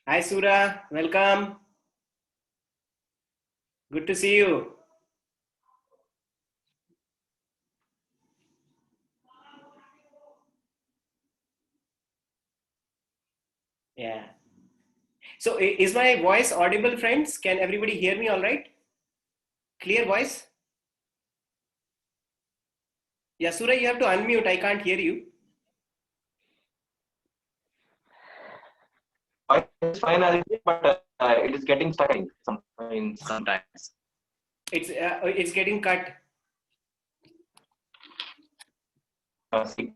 Hi Sura, welcome. Good to see you. Yeah. So is my voice audible, friends? Can everybody hear me all right? Clear voice? Yeah, Sura, you have to unmute. I can't hear you. It's fine as it is, but it is getting stuck sometimes. It's getting cut. I think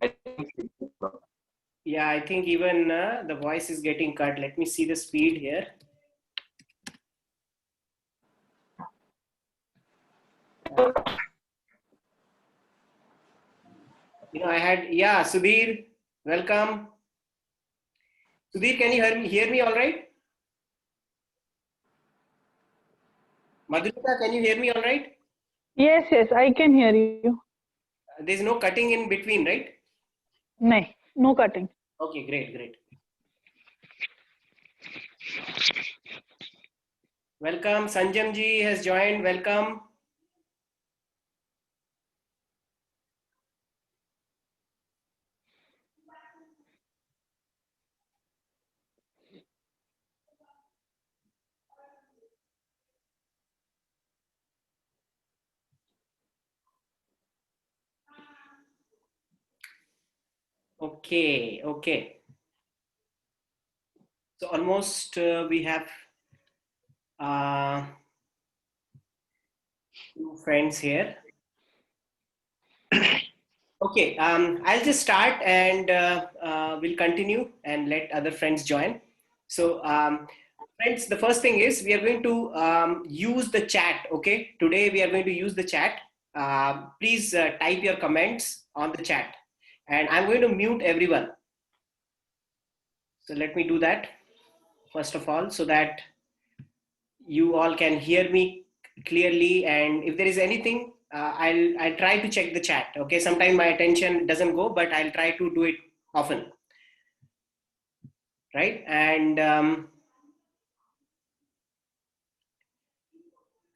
Yeah, I think even the voice is getting cut. Let me see the speed here. Sudhir, welcome. Sudhir, can you hear me all right? Madhurika, can you hear me all right? Yes, I can hear you. There's no cutting in between, right? No cutting. Okay, great. Welcome. Sanjam ji has joined. Welcome. Okay. So almost we have two friends here. Okay, I'll just start and we'll continue and let other friends join. So, friends, the first thing is we are going to use the chat. Okay, today we are going to use the chat. Please type your comments on the chat, and I'm going to mute everyone. So let me do that first of all, so that you all can hear me clearly. And if there is anything, I'll try to check the chat. Okay, sometimes my attention doesn't go, but I'll try to do it often, right? And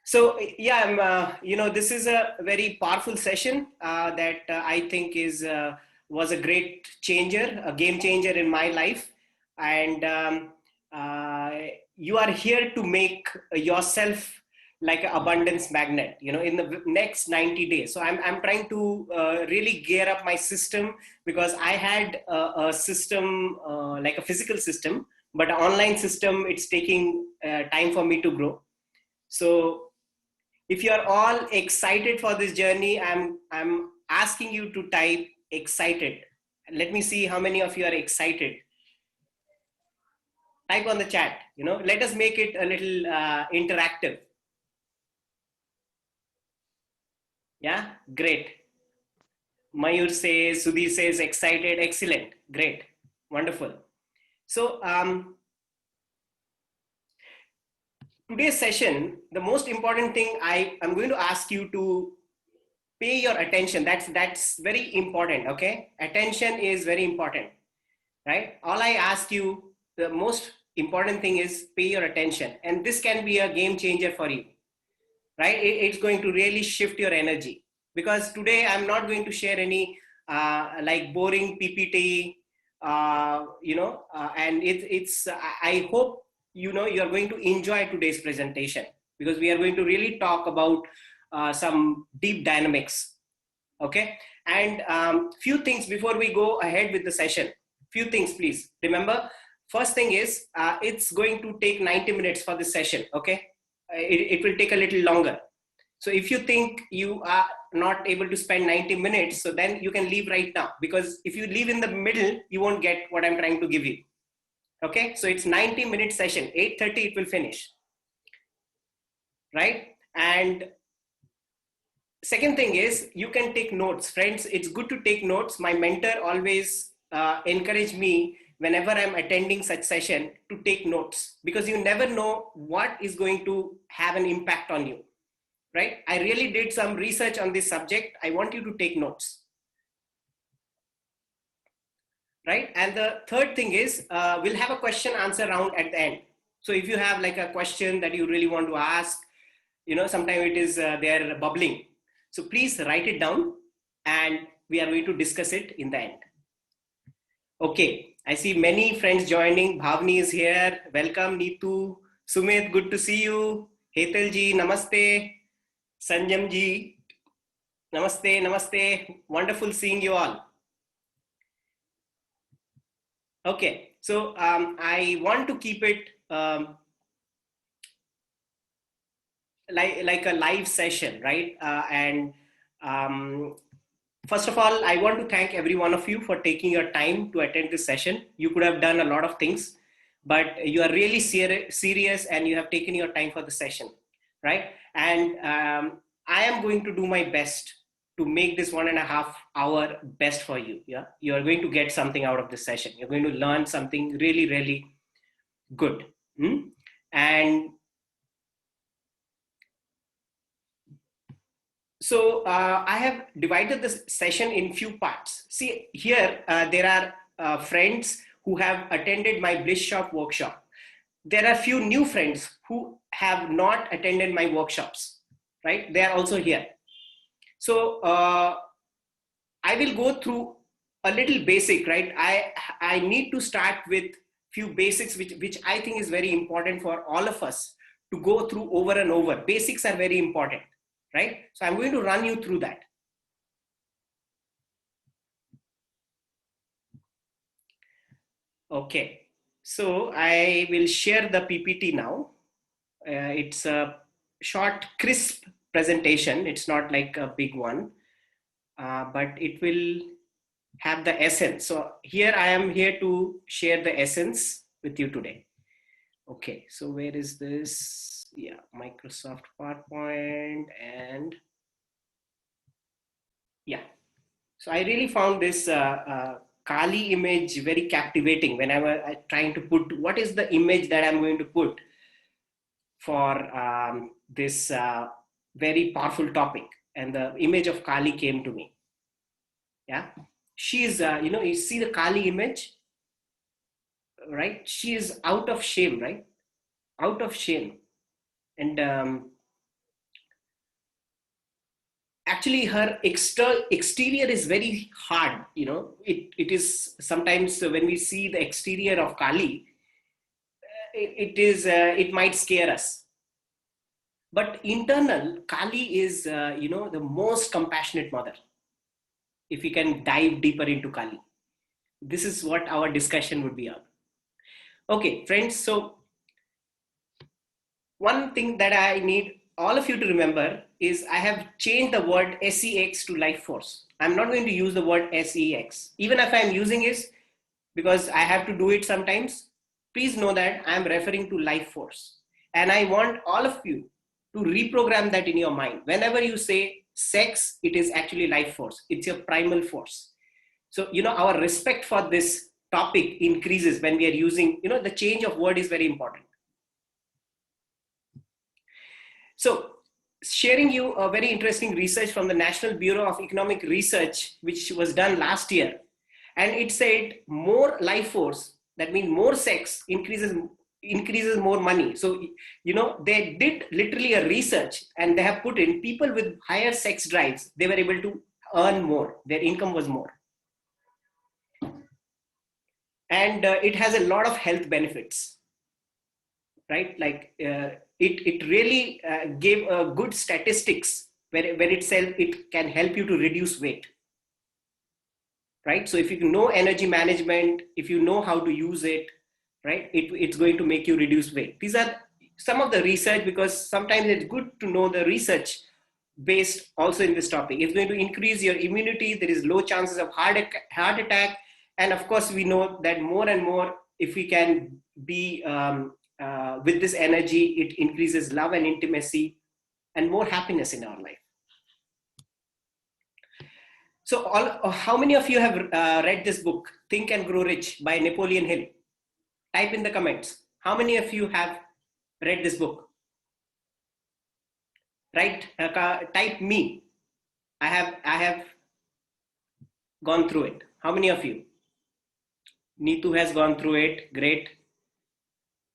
so yeah, this is a very powerful session that I think was a great changer, a game changer in my life. And uh, you are here to make yourself like an abundance magnet, in the next 90 days. So I'm trying to really gear up my system, because I had a system, like a physical system, but an online system, it's taking time for me to grow. So if you are all excited for this journey, I'm asking you to type excited. Let me see how many of you are excited. Type on the chat. Let us make it a little interactive. Yeah, great. Mayur says, Sudhir says excited. Excellent, great, wonderful. So today's session, the most important thing I'm going to ask you to pay your attention. That's very important. Okay, attention is very important, right? All I ask you, the most important thing is pay your attention, and this can be a game changer for you, right? It's going to really shift your energy, because today I'm not going to share any like boring PPT, and it's I hope you're going to enjoy today's presentation, because we are going to really talk about some deep dynamics. Okay, and few things before we go ahead with the session. Few things, please remember. First thing is, it's going to take 90 minutes for this session. Okay, it will take a little longer. So if you think you are not able to spend 90 minutes, so then you can leave right now, because if you leave in the middle, you won't get what I'm trying to give you. Okay, so it's 90-minute session. 8:30 it will finish, right? And second thing is, you can take notes. Friends, it's good to take notes. My mentor always encouraged me, whenever I'm attending such session, to take notes, because you never know what is going to have an impact on you, right? I really did some research on this subject. I want you to take notes. right? And the third thing is we'll have a question answer round at the end. So if you have like a question that you really want to ask, sometimes it is they're bubbling. So please write it down and we are going to discuss it in the end. Okay, I see many friends joining. Bhavni is here. Welcome, Neetu. Sumit, good to see you. Hetal ji, namaste. Sanjam ji, namaste, namaste. Wonderful seeing you all. Okay, so I want to keep it like a live session, right? And first of all, I want to thank every one of you for taking your time to attend this session. You could have done a lot of things, but you are really serious and you have taken your time for the session, right? And I am going to do my best to make this 1.5 hour best for you. Yeah, you are going to get something out of this session. You're going to learn something really, really good. And so I have divided this session in few parts. See here, there are friends who have attended my Blissshop workshop. There are few new friends who have not attended my workshops, right? They are also here. So I will go through a little basic, right? I need to start with few basics, which I think is very important for all of us to go through over and over. Basics are very important, right? So I'm going to run you through that. Okay, so I will share the PPT now. It's a short, crisp presentation. It's not like a big one, but it will have the essence. So here I am here to share the essence with you today. Okay, so where is this? Yeah, Microsoft PowerPoint and yeah. So I really found this Kali image very captivating when I was trying to put what is the image that I'm going to put for this very powerful topic. And the image of Kali came to me. Yeah, she is, you see the Kali image, right? She is out of shame, right? Out of shame. And actually her exterior is very hard. It is sometimes when we see the exterior of Kali, it might scare us. But internal, Kali is, the most compassionate mother. If we can dive deeper into Kali, this is what our discussion would be on. Okay, friends. So one thing that I need all of you to remember is I have changed the word SEX to life force. I'm not going to use the word SEX. Even if I'm using it because I have to do it sometimes, please know that I'm referring to life force. And I want all of you to reprogram that in your mind. Whenever you say sex, it is actually life force. It's your primal force. So, our respect for this topic increases when we are using, the change of word is very important. So sharing you a very interesting research from the National Bureau of Economic Research, which was done last year. And it said more life force, that means more sex increases more money. So, they did literally a research and they have put in people with higher sex drives, they were able to earn more, their income was more. And it has a lot of health benefits, right? Like it really gave good statistics where itself it can help you to reduce weight, right? So if you know energy management, if you know how to use it, right, it's going to make you reduce weight. These are some of the research, because sometimes it's good to know the research based also in this topic. It's going to increase your immunity. There is low chances of heart attack. And of course, we know that more and more, if we can be with this energy, it increases love and intimacy and more happiness in our life. So how many of you have read this book, Think and Grow Rich by Napoleon Hill? Type in the comments. How many of you have read this book? Right? Type me. I have gone through it. How many of you? Neetu has gone through it. Great.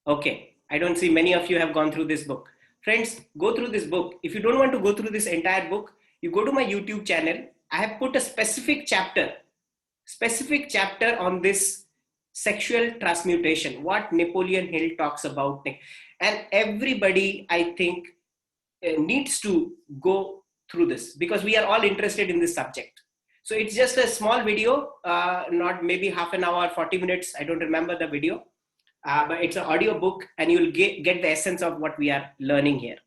Okay. I don't see many of you have gone through this book. Friends, go through this book. If you don't want to go through this entire book, you go to my YouTube channel. I have put a specific chapter on this sexual transmutation, what Napoleon Hill talks about. And everybody, I think, needs to go through this because we are all interested in this subject. So it's just a small video, not maybe half an hour, 40 minutes. I don't remember the video, but it's an audio book and you'll get the essence of what we are learning here.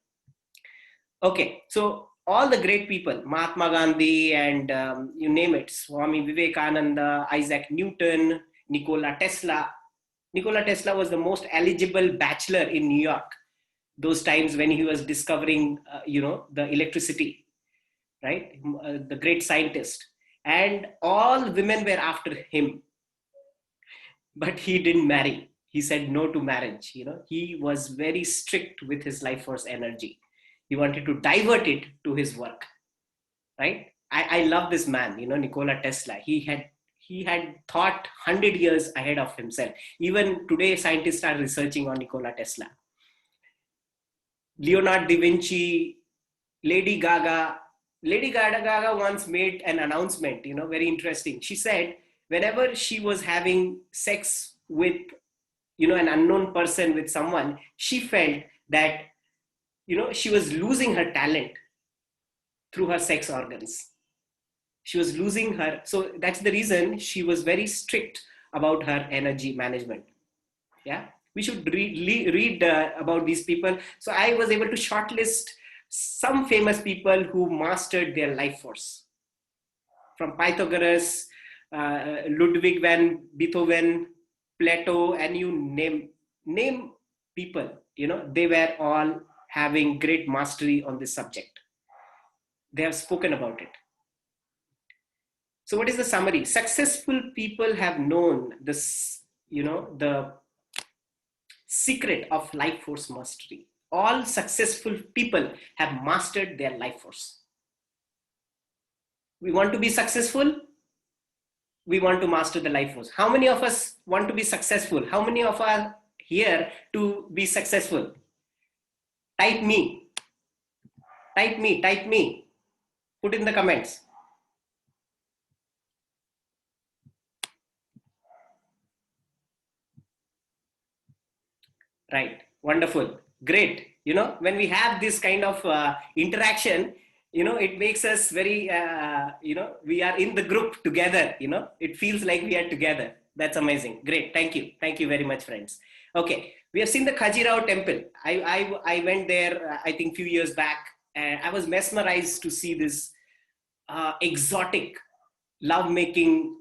Okay, so all the great people, Mahatma Gandhi and you name it, Swami Vivekananda, Isaac Newton, Nikola Tesla. Nikola Tesla was the most eligible bachelor in New York those times when he was discovering, the electricity, right? The great scientist. And all women were after him. But he didn't marry. He said no to marriage. He was very strict with his life force energy. He wanted to divert it to his work, right? I love this man, Nikola Tesla. He had thought 100 years ahead of himself. Even today, scientists are researching on Nikola Tesla. Leonardo da Vinci, Lady Gaga. Lady Gaga once made an announcement, very interesting. She said whenever she was having sex with, an unknown person, with someone, she felt that, she was losing her talent through her sex organs. She was losing her. So that's the reason she was very strict about her energy management. Yeah. We should read about these people. So I was able to shortlist some famous people who mastered their life force. From Pythagoras, Ludwig van Beethoven, Plato, and you name people, they were all having great mastery on this subject. They have spoken about it. So what is the summary? Successful people have known this, the secret of life force mastery. All successful people have mastered their life force. We want to be successful. We want to master the life force. How many of us want to be successful? How many of us are here to be successful? Type me. Type me. Put in the comments. Right. Wonderful. Great. When we have this kind of interaction, it makes us very, we are in the group together, it feels like we are together. That's amazing. Great. Thank you. Thank you very much, friends. Okay. We have seen the Khajuraho temple. I went there, I think few years back, and I was mesmerized to see this exotic lovemaking,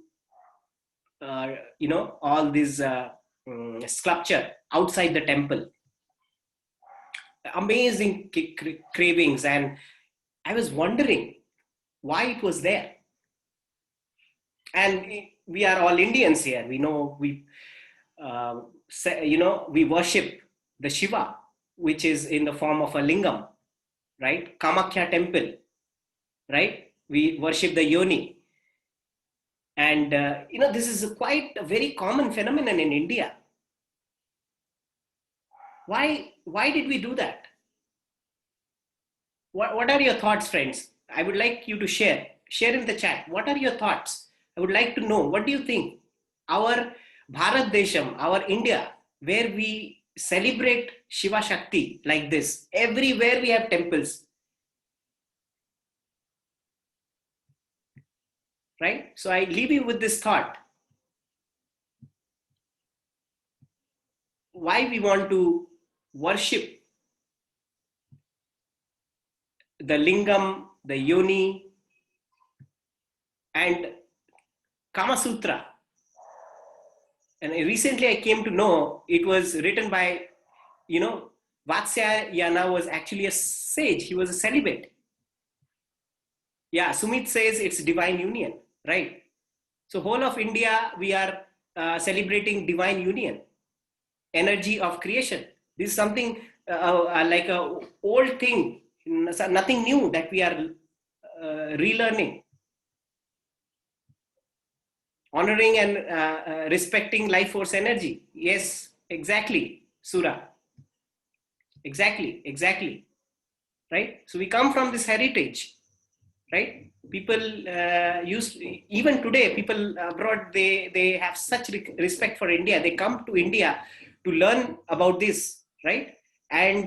all these sculpture outside the temple. Amazing cravings. And I was wondering why it was there. And we are all Indians here. We know we worship the Shiva, which is in the form of a lingam, right? Kamakhya temple, right? We worship the yoni. And, this is quite a very common phenomenon in India. Why did we do that? What are your thoughts, friends? I would like you to share in the chat. What are your thoughts? I would like to know, what do you think? Our Bharat Desham, our India, where we celebrate Shiva Shakti like this, everywhere we have temples. Right? So I leave you with this thought. Why we want to worship the lingam, the yoni, and Kama Sutra. And recently I came to know it was written by, Vatsyayana was actually a sage. He was a celibate. Yeah, Sumit says it's divine union, right? So whole of India, we are celebrating divine union, energy of creation. This is something like a old thing, nothing new that we are relearning. Honoring and respecting life force energy. Yes, exactly, Sura. Exactly. Right? So we come from this heritage, right? People even today, people abroad, they have such respect for India. They come to India to learn about this, right? And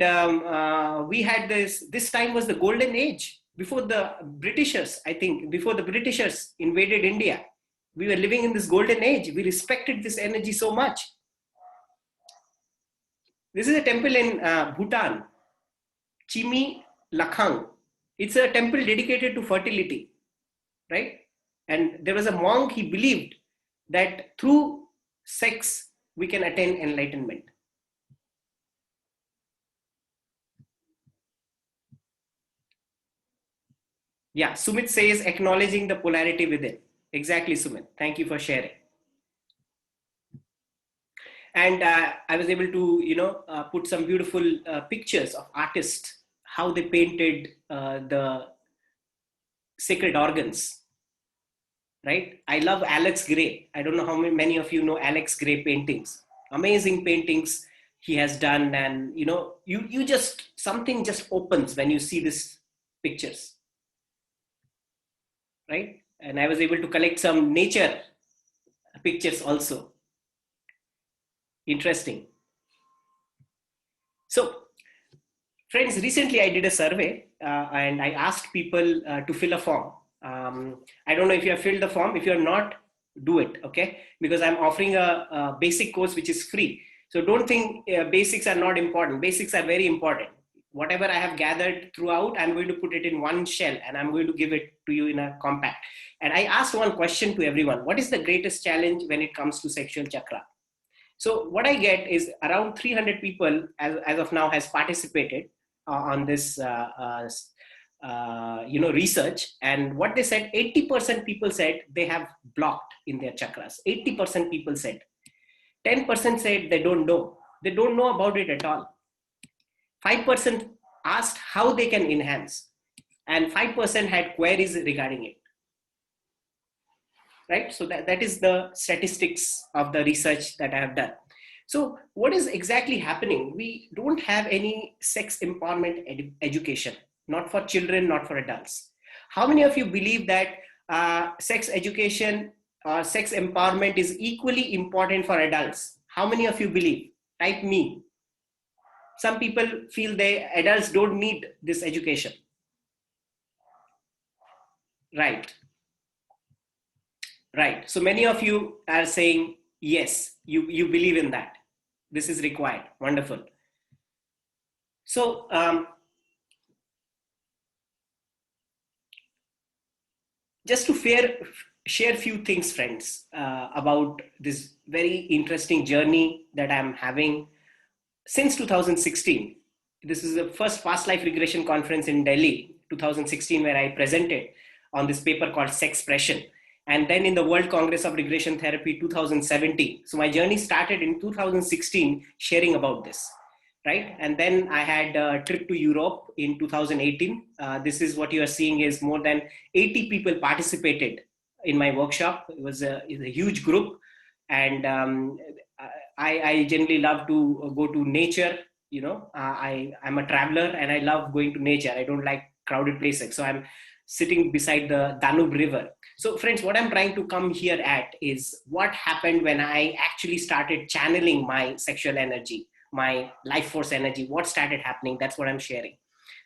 we had this time was the golden age before the Britishers, I think, before the Britishers invaded India. We were living in this golden age. We respected this energy so much. This is a temple in Bhutan, Chimi Lakhang. It's a temple dedicated to fertility, right? And there was a monk, he believed that through sex we can attain enlightenment. Yeah, Sumit says acknowledging the polarity within. Exactly, Sumit. Thank you for sharing. And I was able to, put some beautiful pictures of artists, how they painted the sacred organs, right? I love Alex Gray. I don't know how many of you know Alex Gray paintings. Amazing paintings he has done, and you just something just opens when you see these pictures, right? And I was able to collect some nature pictures also. Interesting. So, friends, recently I did a survey and I asked people to fill a form. I don't know if you have filled the form. If you're not, do it, okay? Because I'm offering a basic course which is free. So don't think basics are not important. Basics are very important. Whatever I have gathered throughout, I'm going to put it in one shell and I'm going to give it to you in a compact. And I asked one question to everyone. What is the greatest challenge when it comes to sexual chakra? So what I get is around 300 people as of now has participated on this research, and what they said, 80% people said they have blocked in their chakras. 80% people said. 10% said they don't know about it at all. 5% asked how they can enhance, and 5% had queries regarding it, right? So that is the statistics of the research that I have done. So what is exactly happening? We don't have any sex empowerment education, not for children, not for adults. How many of you believe that sex education or sex empowerment is equally important for adults? How many of you believe? Type me. Some people feel adults don't need this education. Right. So many of you are saying, yes, you believe in that. This is required. Wonderful. So just to share a few things, friends, about this very interesting journey that I'm having since 2016. This is the first past life regression conference in Delhi, 2016, where I presented on this paper called Sexpression. And then in the World Congress of Regression Therapy 2017. So my journey started in 2016 sharing about this, right? And then I had a trip to Europe in 2018. This is what you are seeing is more than 80 people participated in my workshop. It was a huge group. And I generally love to go to nature. I'm a traveler and I love going to nature. I don't like crowded places. So I'm sitting beside the Danube River. So friends, what I'm trying to come here at is what happened when I actually started channeling my sexual energy, my life force energy, what started happening. That's what I'm sharing,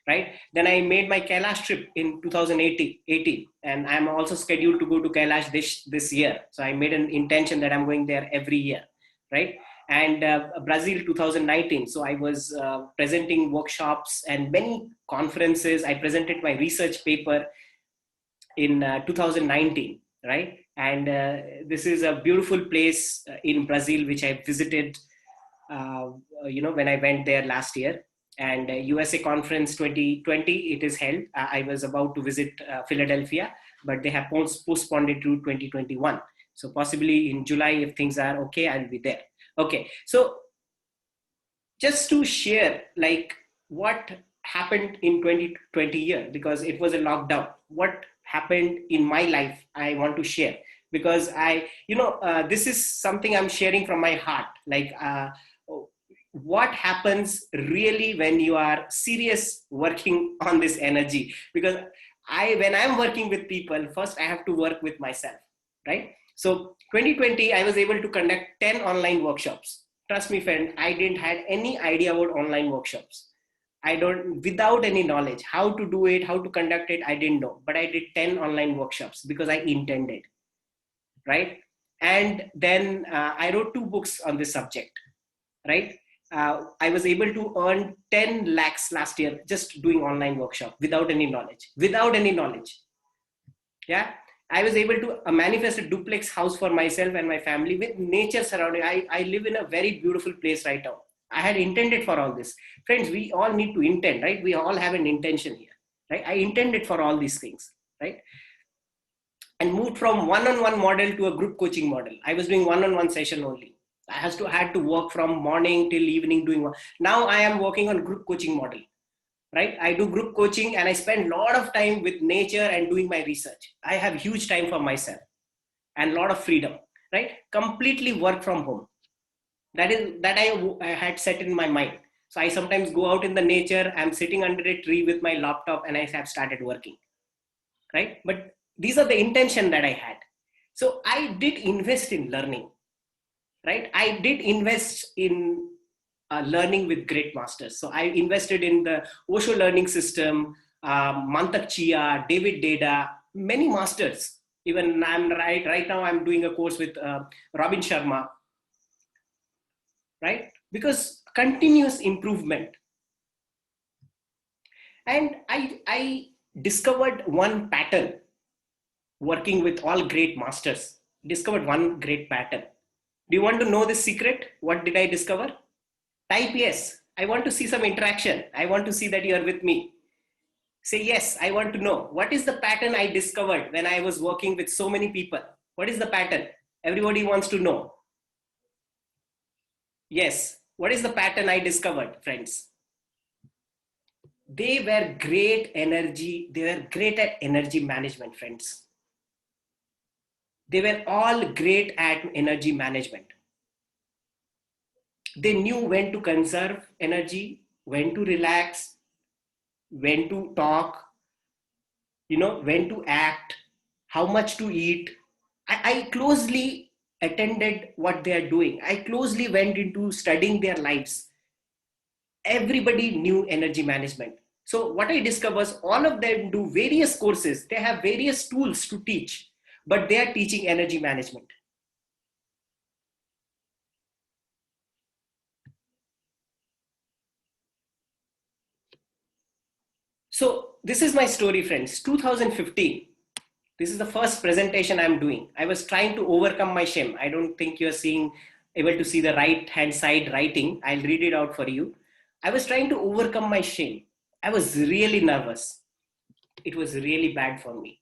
right? Then I made my Kailash trip in 2018, and I'm also scheduled to go to Kailash this year. So I made an intention that I'm going there every year, right? And Brazil 2019. So I was presenting workshops and many conferences. I presented my research paper in 2019, right? And this is a beautiful place in Brazil, which I visited, when I went there last year. And USA Conference 2020, it is held. I was about to visit Philadelphia, but they have postponed it to 2021. So possibly in July, if things are okay, I'll be there. Okay, so just to share like what happened in 2020 year, because it was a lockdown. What happened in my life, I want to share. because this is something I'm sharing from my heart. Like, what happens really when you are serious working on this energy? Because when I'm working with people, first I have to work with myself, right? So 2020, I was able to conduct 10 online workshops. Trust me, friend, I didn't had any idea about online workshops. Without any knowledge, how to do it, how to conduct it, I didn't know. But I did 10 online workshops because I intended, right? And then I wrote 2 books on this subject, right? I was able to earn 10 lakhs last year just doing online workshop without any knowledge. Without any knowledge. Yeah. I was able to manifest a duplex house for myself and my family with nature surrounding. I live in a very beautiful place right now. I had intended for all this. Friends, we all need to intend, right? We all have an intention here, right? I intended for all these things, right? And moved from one-on-one model to a group coaching model. I was doing one-on-one session only. I had to work from morning till evening doing one. Now I am working on group coaching model, right? I do group coaching and I spend a lot of time with nature and doing my research. I have huge time for myself and a lot of freedom, right? Completely work from home. That I had set in my mind. So I sometimes go out in the nature. I'm sitting under a tree with my laptop and I have started working, right? But these are the intention that I had. So I did invest in learning, right? I did invest in learning with great masters. So I invested in the Osho learning system, Mantak Chia, David Data, many masters. Even right now I'm doing a course with Robin Sharma, right? Because continuous improvement. And I discovered one pattern working with all great masters. Discovered one great pattern. Do you want to know the secret? What did I discover? Type yes. I want to see some interaction. I want to see that you are with me. Say yes. I want to know. What is the pattern I discovered when I was working with so many people? What is the pattern? Everybody wants to know. Yes. What is the pattern I discovered, friends? They were great energy. They were great at energy management, friends. They were all great at energy management. They knew when to conserve energy, when to relax, when to talk, when to act, how much to eat. I closely attended what they are doing. I closely went into studying their lives. Everybody knew energy management. So what I discovered was all of them do various courses. They have various tools to teach, but they are teaching energy management. So this is my story, friends. 2015. This is the first presentation I'm doing. I was trying to overcome my shame. I don't think you're able to see the right hand side writing. I'll read it out for you. I was trying to overcome my shame. I was really nervous. It was really bad for me.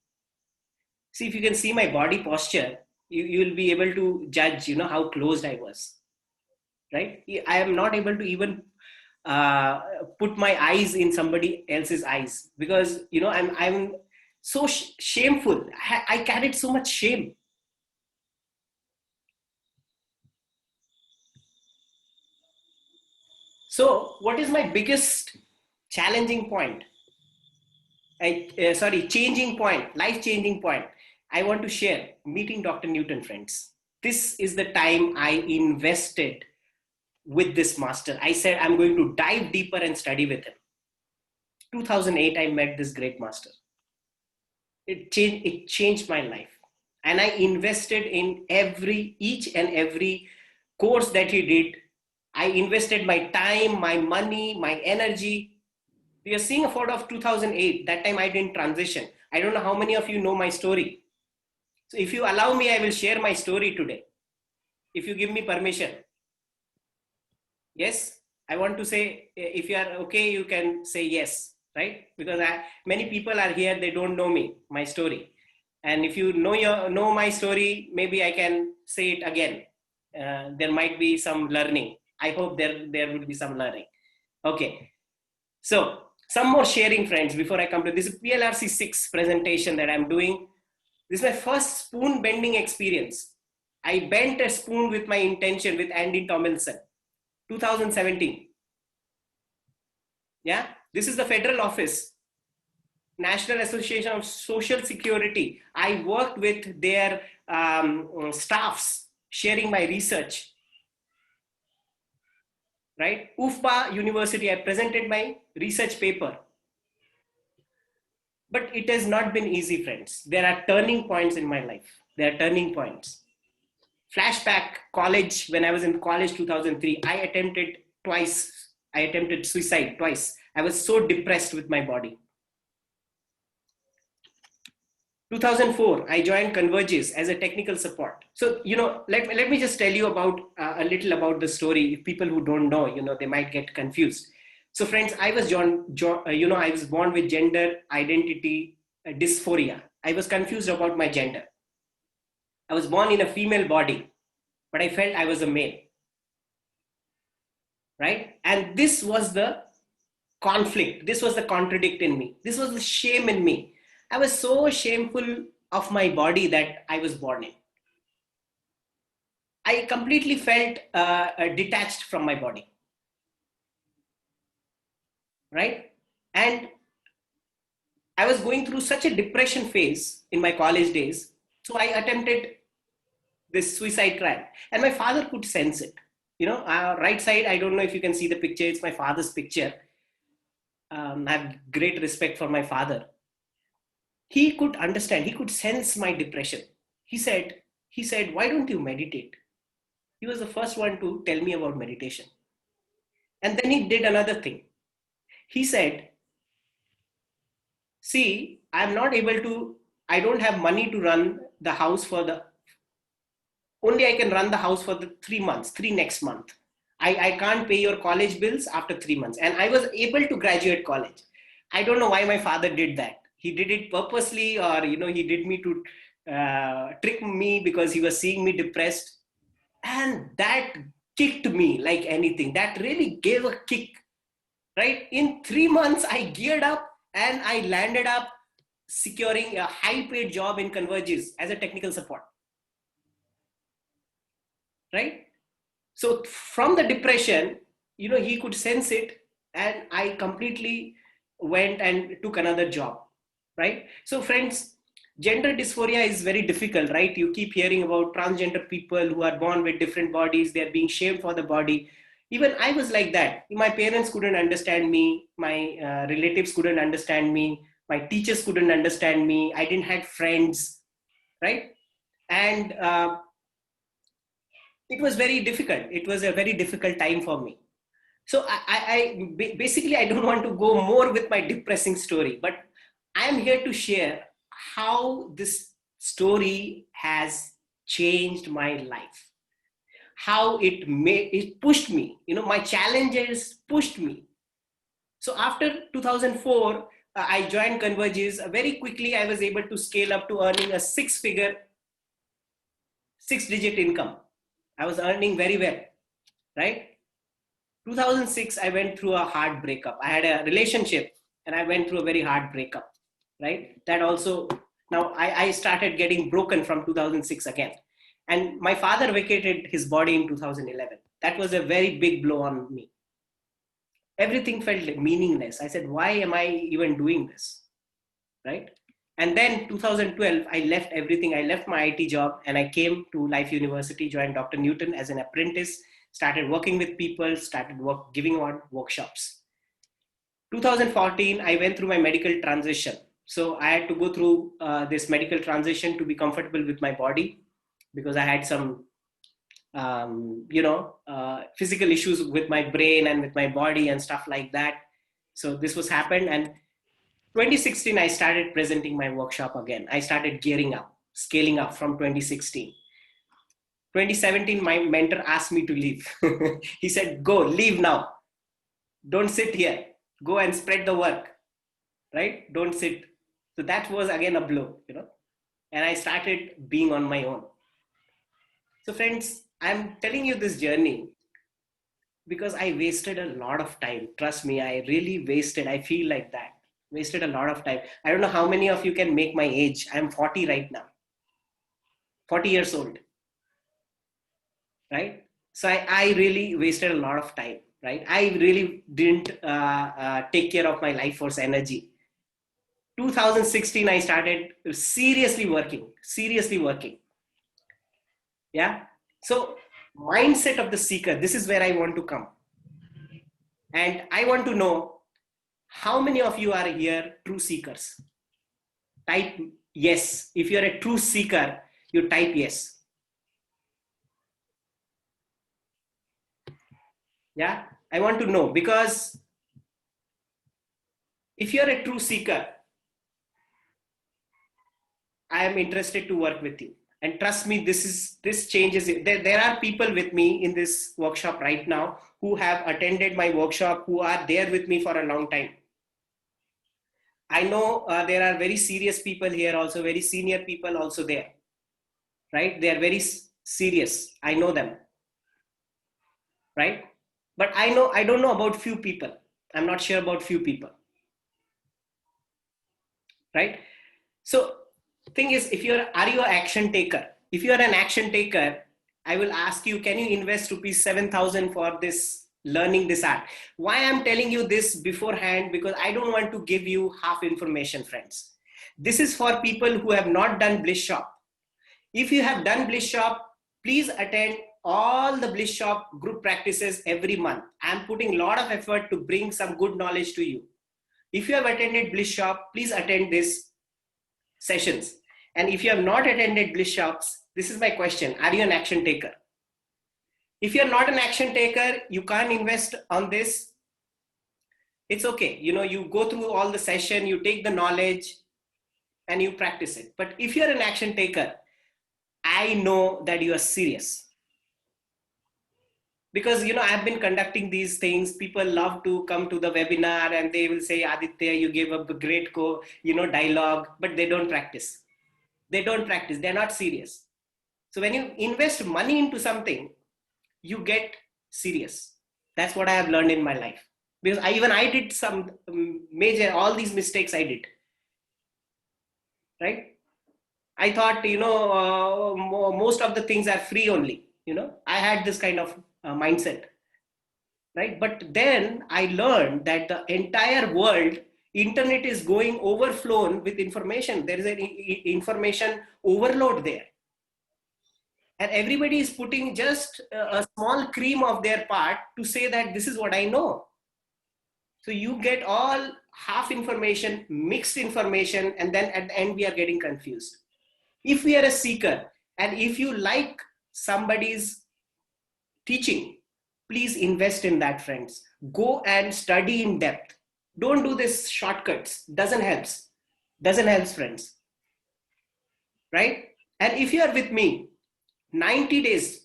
See, if you can see my body posture, you'll be able to judge, how closed I was, right? I am not able to even put my eyes in somebody else's eyes because, I'm so shameful. I carried so much shame. So what is my biggest challenging point? Changing point, life-changing point. I want to share meeting Dr. Newton, friends. This is the time I invested with this master. I said, I'm going to dive deeper and study with him. 2008, I met this great master. It changed my life. And I invested in each and every course that he did. I invested my time, my money, my energy. We are seeing a photo of 2008. That time I didn't transition. I don't know how many of you know my story. So if you allow me, I will share my story today. If you give me permission. Yes, I want to say, if you are okay, you can say yes, right? Because many people are here, they don't know me, my story. And if you know my story, maybe I can say it again. There might be some learning. I hope there will be some learning. Okay. So some more sharing, friends, before I come to this PLRC 6 presentation that I'm doing. This is my first spoon bending experience. I bent a spoon with my intention with Andy Tomlinson, 2017. Yeah, this is the federal office, National Association of Social Security. I worked with their staffs sharing my research, right? UFPA University, I presented my research paper. But it has not been easy, friends. There are turning points in my life. There are turning points. Flashback, college, when I was in college 2003, I attempted twice. I attempted suicide twice. I was so depressed with my body. 2004, I joined Converges as a technical support. So, let me just tell you about a little about the story. If people who don't know, they might get confused. So, friends, I was I was born with gender identity dysphoria. I was confused about my gender. I was born in a female body, but I felt I was a male, right? And this was the conflict. This was the contradict in me. This was the shame in me. I was so shameful of my body that I was born in. I completely felt detached from my body, right? And I was going through such a depression phase in my college days. So I attempted this suicide trial, and my father could sense it. Right side, I don't know if you can see the picture. It's my father's picture. I have great respect for my father. He could understand. He could sense my depression. He said, why don't you meditate? He was the first one to tell me about meditation. And then he did another thing. He said, see, I don't have money to run the house only I can run the house for the 3 months, next month. I can't pay your college bills after 3 months. And I was able to graduate college. I don't know why my father did that. He did it purposely, or, he did me to trick me because he was seeing me depressed. And that kicked me like anything. That really gave a kick, right? In 3 months, I geared up and I landed up securing a high paid job in Converges as a technical support, right? So from the depression, he could sense it, and I completely went and took another job, right? So friends, gender dysphoria is very difficult, right? You keep hearing about transgender people who are born with different bodies. They're being shamed for the body. Even I was like that. My parents couldn't understand me. My relatives couldn't understand me. My teachers couldn't understand me. I didn't have friends, right? And it was very difficult. It was a very difficult time for me. So basically, I don't want to go more with my depressing story, but I'm here to share how this story has changed my life, how it pushed me. My challenges pushed me. So after 2004, I joined Converges. Very quickly, I was able to scale up to earning a six-digit income. I was earning very well, right? 2006, I went through a hard breakup. I had a relationship and I went through a very hard breakup, right? That also, now I started getting broken from 2006 again. And my father vacated his body in 2011. That was a very big blow on me. Everything felt meaningless. I said, why am I even doing this, right? And then 2012, I left everything. I left my IT job and I came to Life University, joined Dr. Newton as an apprentice, started working with people, giving out workshops. 2014, I went through my medical transition. So I had to go through this medical transition to be comfortable with my body, because I had some, physical issues with my brain and with my body and stuff like that. So this was happened. And 2016, I started presenting my workshop again. I started gearing up, scaling up from 2016. 2017, my mentor asked me to leave. He said, go, leave now. Don't sit here. Go and spread the work, right? Don't sit. So that was again a blow, and I started being on my own. So friends, I'm telling you this journey because I wasted a lot of time. Trust me, I really wasted. I feel like that. Wasted a lot of time. I don't know how many of you can make my age. I'm 40 right now. 40 years old, right? So I really wasted a lot of time, right? I really didn't take care of my life force energy. 2016, I started seriously working. Yeah. So mindset of the seeker, this is where I want to come. And I want to know how many of you are here true seekers? Type yes. If you're a true seeker, you type yes. Yeah. I want to know, because if you're a true seeker, I am interested to work with you. And trust me, this changes it. There are people with me in this workshop right now who have attended my workshop, who are there with me for a long time. I know there are very serious people here, also very senior people also there, right? They are very serious. I know them, right? But I don't know about few people. I'm not sure about few people, right? So thing is, are you an action taker? If you are an action taker, I will ask you, can you invest rupees 7,000 for this learning this art? Why I'm telling you this beforehand? Because I don't want to give you half information, friends. This is for people who have not done Blissshop. If you have done Blissshop, please attend all the Blissshop group practices every month. I'm putting a lot of effort to bring some good knowledge to you. If you have attended Blissshop, please attend these sessions. And if you have not attended Blisshops, this is my question. Are you an action taker? If you're not an action taker, you can't invest on this. It's okay. You go through all the session, you take the knowledge and you practice it. But if you're an action taker, I know that you are serious. Because I've been conducting these things. People love to come to the webinar and they will say, Aditya, you gave up a great dialogue, but they don't practice. They're not serious. So when you invest money into something, you get serious. That's what I have learned in my life. Because I did some all these mistakes I did, right? I thought, most of the things are free only. I had this kind of mindset, right? But then I learned that the entire world, internet is going overflown with information. There is an information overload there. And everybody is putting just a small cream of their part to say that this is what I know. So you get all half information, mixed information, and then at the end we are getting confused. If we are a seeker, and if you like somebody's teaching, please invest in that, friends. Go and study in depth. Don't do this shortcuts. Doesn't help, friends. Right? And if you are with me, 90 days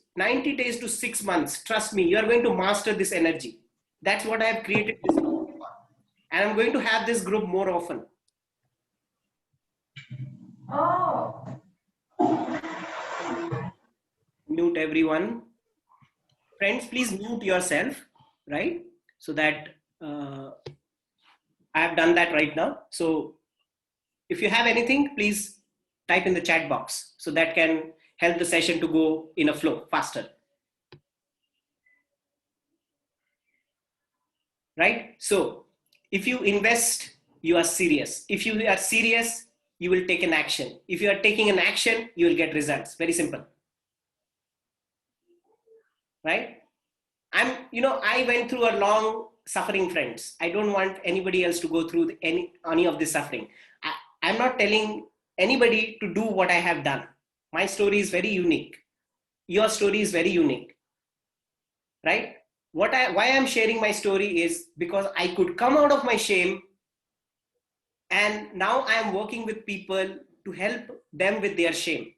to 6 months, trust me, you are going to master this energy. That's what I have created this group for. And I'm going to have this group more often. Oh. Mute everyone. Friends, please mute yourself, right? So that I have done that right now. So if you have anything, please type in the chat box, so that can help the session to go in a flow faster. Right? So if you invest, you are serious. If you are serious, you will take an action. If you are taking an action, you will get results. Very simple. Right? I went through a long suffering, friends. I don't want anybody else to go through any of this suffering. I'm not telling anybody to do what I have done. My story is very unique. Your story is very unique. Right? Why I'm sharing my story is because I could come out of my shame, and now I am working with people to help them with their shame.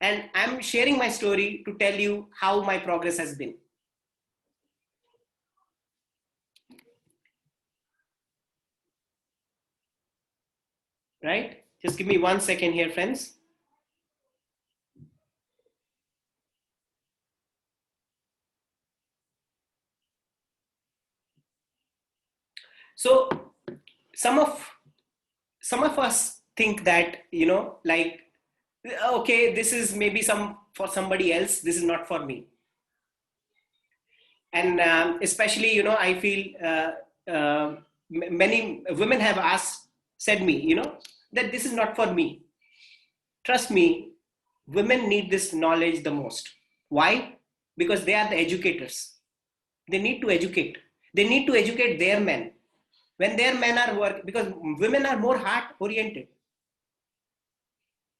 And I'm sharing my story to tell you how my progress has been. Right? Just give me 1 second here, friends. So some of us think that, like okay, this is maybe for somebody else. This is not for me. And especially, I feel many women have said me, that this is not for me. Trust me, women need this knowledge the most. Why? Because they are the educators. They need to educate. They need to educate their men. When their men are because women are more heart oriented.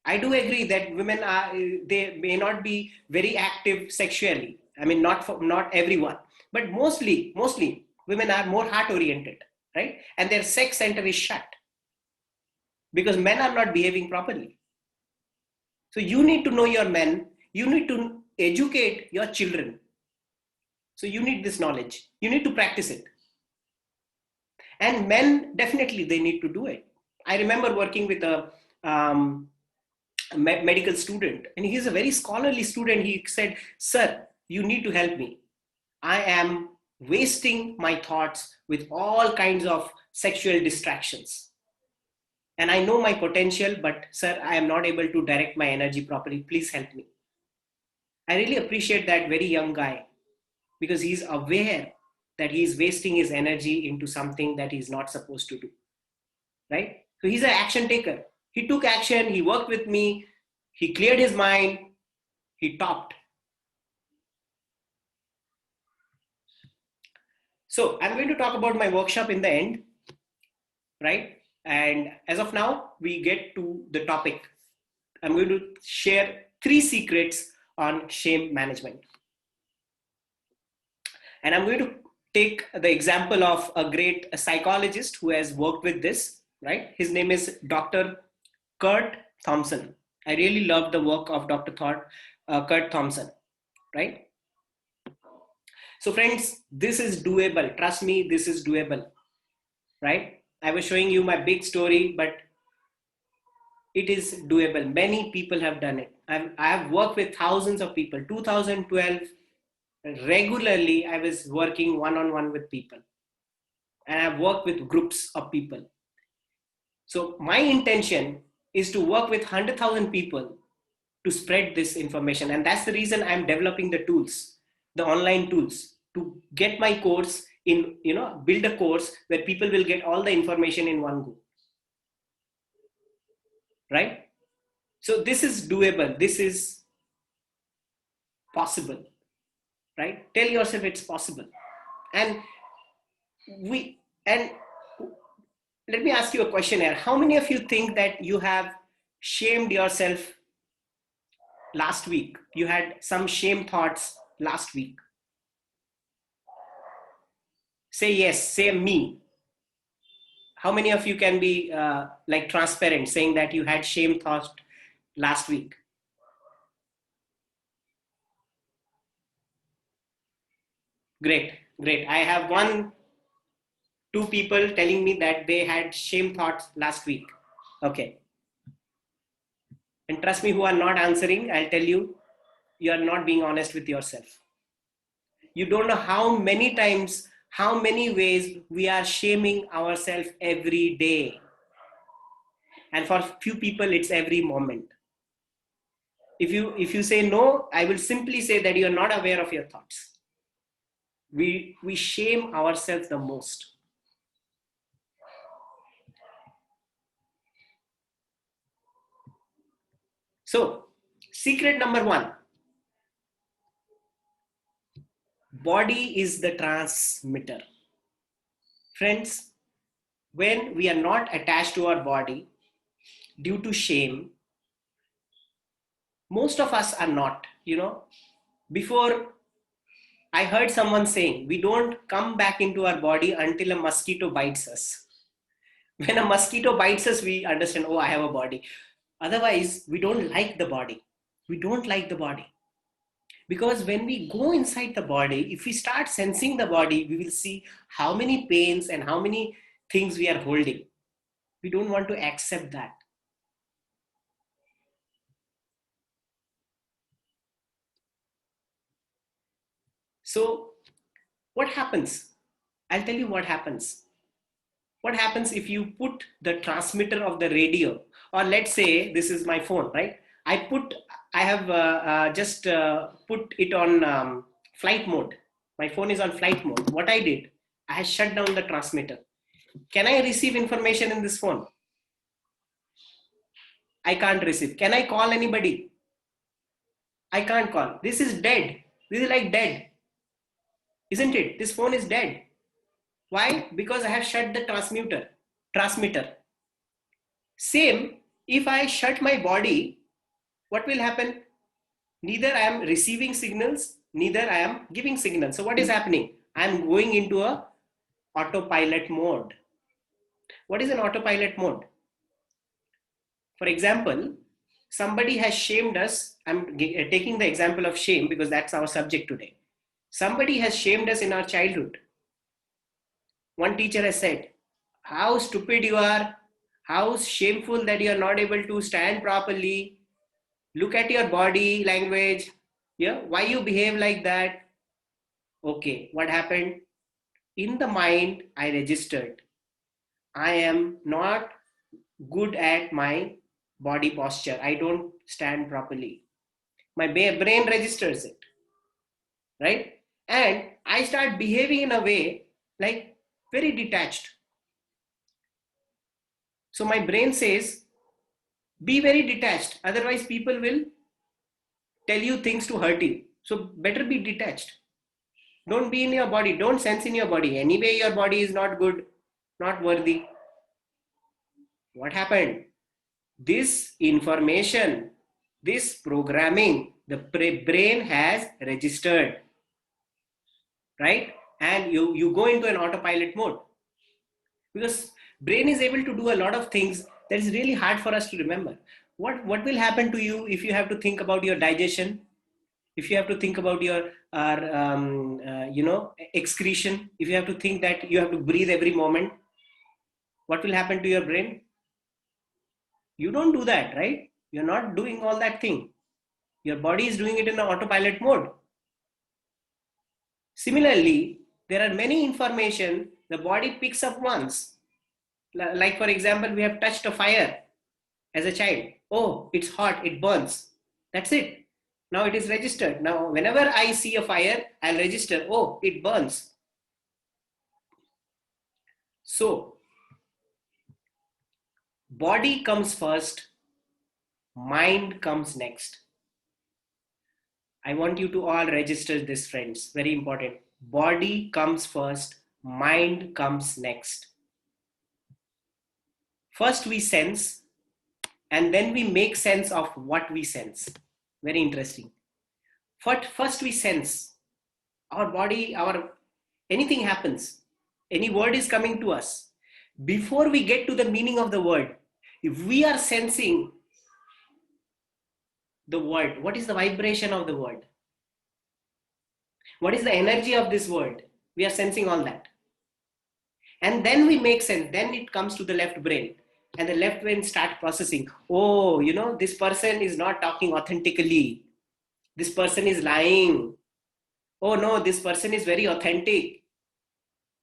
I do agree that women they may not be very active sexually. I mean, not everyone, but mostly women are more heart oriented, right? And their sex center is shut because men are not behaving properly. So you need to know your men. You need to educate your children. So you need this knowledge. You need to practice it. And men definitely they need to do it. I remember working with a medical student, and he's a very scholarly student. He said, "Sir, you need to help me. I am wasting my thoughts with all kinds of sexual distractions. And I know my potential, but sir, I am not able to direct my energy properly. Please help me." I really appreciate that very young guy because he's aware that he's wasting his energy into something that he's not supposed to do, right? So he's an action taker. He took action, he worked with me, he cleared his mind, he topped. So I'm going to talk about my workshop in the end, right? And as of now, we get to the topic. I'm going to share 3 secrets on shame management. And I'm going to take the example of a great psychologist who has worked with this, right? His name is Dr. Kurt Thompson. I really love the work of Dr. Kurt Thompson, right? So friends, this is doable. Trust me, this is doable, right? I was showing you my big story, but it is doable. Many people have done it. I have worked with thousands of people. 2012, regularly, I was working one-on-one with people. And I've worked with groups of people. So my intention is to work with 100,000 people to spread this information. And that's the reason I'm developing the tools, the online tools, to get my course in, build a course where people will get all the information in one go. Right? So this is doable. This is possible. Right? Tell yourself it's possible. And let me ask you a question here. How many of you think that you have shamed yourself last week? You had some shame thoughts last week. Say yes, say me. How many of you can be transparent, saying that you had shame thoughts last week? Great. I have 2 people telling me that they had shame thoughts last week. Okay. And trust me, who are not answering, I'll tell you, you are not being honest with yourself. You don't know how many times, how many ways we are shaming ourselves every day. And for few people, it's every moment. If you say no, I will simply say that you are not aware of your thoughts. We shame ourselves the most. So, secret number 1. Body is the transmitter. Friends, when we are not attached to our body due to shame, most of us are not, Before, I heard someone saying, we don't come back into our body until a mosquito bites us. When a mosquito bites us, we understand, oh, I have a body. Otherwise, we don't like the body. We don't like the body. Because when we go inside the body, if we start sensing the body, we will see how many pains and how many things we are holding. We don't want to accept that. So what happens? I'll tell you what happens. What happens if you put the transmitter of the radio, or let's say this is my phone, right? I have just put it on flight mode. My phone is on flight mode. What I did, I shut down the transmitter. Can I receive information in this phone? I can't receive. Can I call anybody? I can't call. This is dead. This is like dead. Isn't it? This phone is dead. Why? Because I have shut the transmitter. Same, if I shut my body, what will happen? Neither I am receiving signals, neither I am giving signals. So what is happening? I am going into a autopilot mode. What is an autopilot mode? For example, somebody has shamed us. I'm taking the example of shame because that's our subject today. Somebody has shamed us in our childhood. One teacher has said, how stupid you are, how shameful that you are not able to stand properly. Look at your body language. Yeah, why you behave like that? Okay, what happened? In the mind, I registered. I am not good at my body posture. I don't stand properly. My brain registers it, right? And I start behaving in a way like very detached. So my brain says, be very detached. Otherwise, people will tell you things to hurt you. So better be detached. Don't be in your body. Don't sense in your body. Anyway, your body is not good, not worthy. What happened? This information, this programming, the brain has registered, right? And you go into an autopilot mode because brain is able to do a lot of things that is really hard for us to remember. What will happen to you if you have to think about your digestion? If you have to think about your excretion, if you have to think that you have to breathe every moment, what will happen to your brain? You don't do that, right? You're not doing all that thing. Your body is doing it in an autopilot mode. Similarly, there are many information the body picks up once. Like for example, we have touched a fire as a child. Oh, it's hot, it burns. That's it. Now it is registered. Now, whenever I see a fire, I'll register, oh, it burns. So, body comes first, mind comes next. I want you to all register this, friends. Very important. Body comes first, mind comes next. First we sense, and then we make sense of what we sense. Very interesting. First we sense. Our body, anything happens. Any word is coming to us. Before we get to the meaning of the word, if we are sensing the word, what is the vibration of the word? What is the energy of this word? We are sensing all that. And then we make sense. Then it comes to the left brain. And the left brain start processing. Oh, this person is not talking authentically. This person is lying. Oh no, this person is very authentic.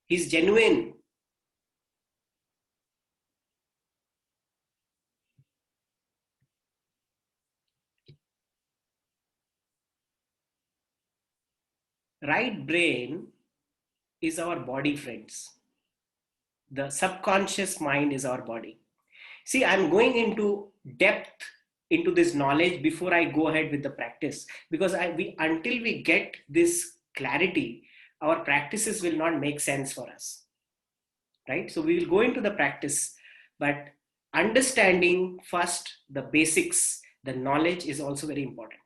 He's genuine. Right brain is our body, friends. The subconscious mind is our body. See, I'm going into depth into this knowledge before I go ahead with the practice, because until we get this clarity, our practices will not make sense for us, right? So we will go into the practice, but understanding first the basics, the knowledge is also very important.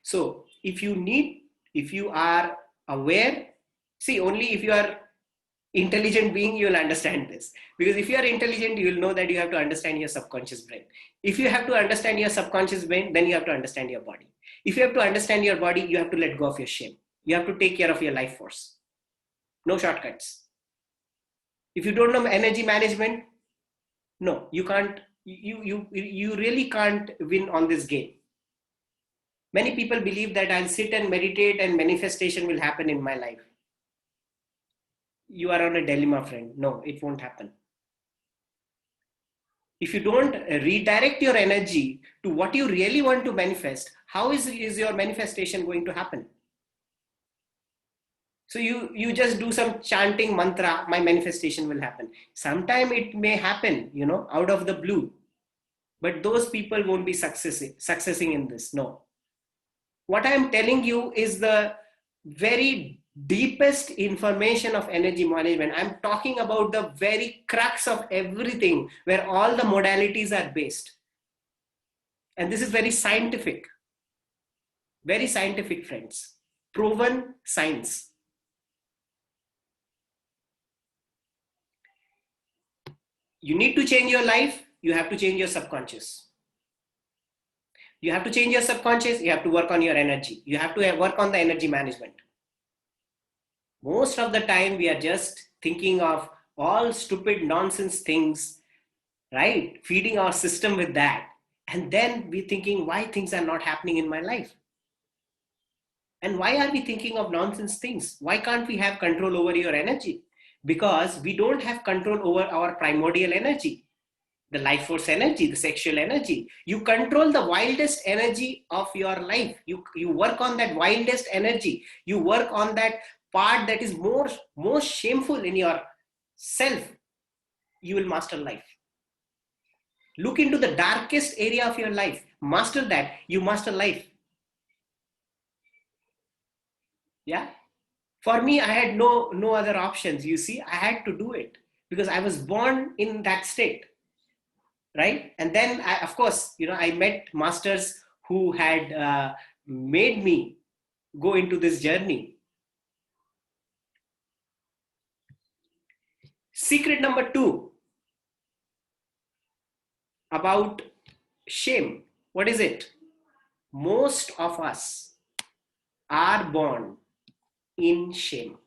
So if you are aware, see, only if you are intelligent being, you will understand this. Because if you are intelligent, you will know that you have to understand your subconscious brain. If you have to understand your subconscious brain, then you have to understand your body. If you have to understand your body, you have to let go of your shame. You have to take care of your life force. No shortcuts. If you don't know energy management, no, you can't, you really can't win on this game. Many people believe that I'll sit and meditate and manifestation will happen in my life. You are on a dilemma, friend. No, it won't happen. If you don't redirect your energy to what you really want to manifest, how is your manifestation going to happen? So you just do some chanting mantra, my manifestation will happen. Sometime it may happen, out of the blue, but those people won't be successing in this. No. What I'm telling you is the very deepest information of energy management. I'm talking about the very crux of everything, where all the modalities are based. And this is very scientific, friends. Proven science. You need to change your life, you have to change your subconscious. You have to change your subconscious, you have to work on your energy. You have to work on the energy management. Most of the time, we are just thinking of all stupid nonsense things, right? Feeding our system with that. And then we're thinking why things are not happening in my life. And why are we thinking of nonsense things? Why can't we have control over your energy? Because we don't have control over our primordial energy, the life force energy, the sexual energy. You control the wildest energy of your life. You work on that wildest energy. You work on that part that is most shameful in your self. You will master life. Look into the darkest area of your life. Master that. You master life. Yeah. For me, I had no other options. You see, I had to do it because I was born in that state. Right. And then of course, I met masters who had made me go into this journey. Secret number 2 about shame. What is it? Most of us are born in shame.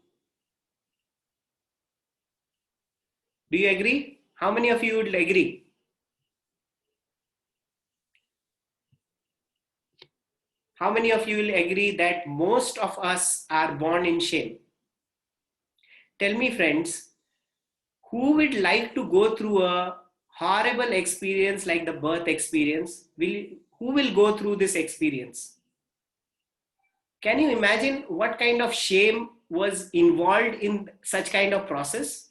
Do you agree? How many of you would agree? How many of you will agree that most of us are born in shame? Tell me, friends, who would like to go through a horrible experience like the birth experience? Who will go through this experience? Can you imagine what kind of shame was involved in such kind of process?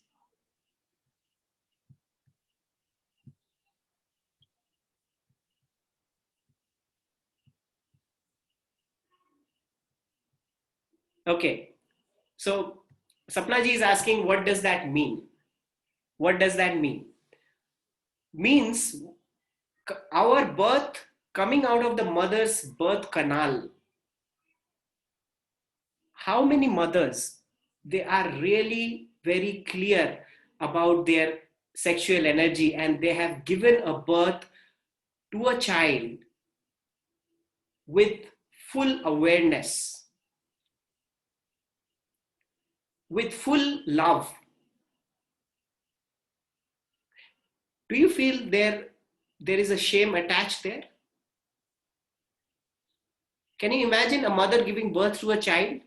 Okay, so Sapnaji is asking, what does that mean? What does that mean? Means our birth, coming out of the mother's birth canal. How many mothers, they are really very clear about their sexual energy and they have given a birth to a child with full awareness, with full love. Do you feel there is a shame attached there? Can you imagine a mother giving birth to a child?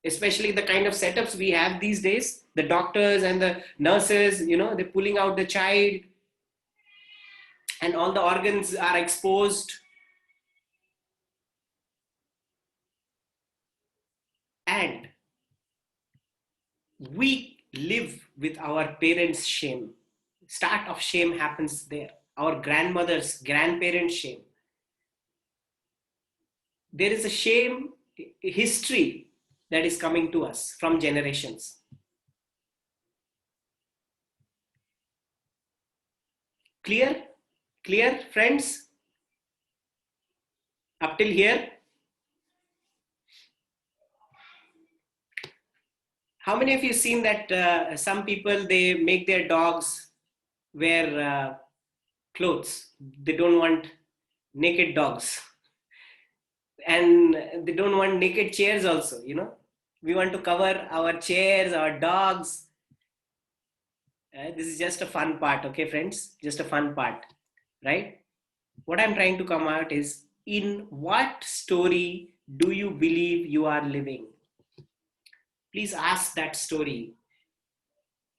Especially the kind of setups we have these days, the doctors and the nurses, they're pulling out the child and all the organs are exposed. And we live with our parents' shame. Start of shame happens there. Our grandmother's, grandparents' shame. There is a shame history that is coming to us from generations. Clear? Clear, friends? Up till here? How many of you seen that some people, they make their dogs wear clothes? They don't want naked dogs. And they don't want naked chairs also, We want to cover our chairs, our dogs. This is just a fun part, okay, friends? Just a fun part, right? What I'm trying to come out is, in what story do you believe you are living? Please ask that story.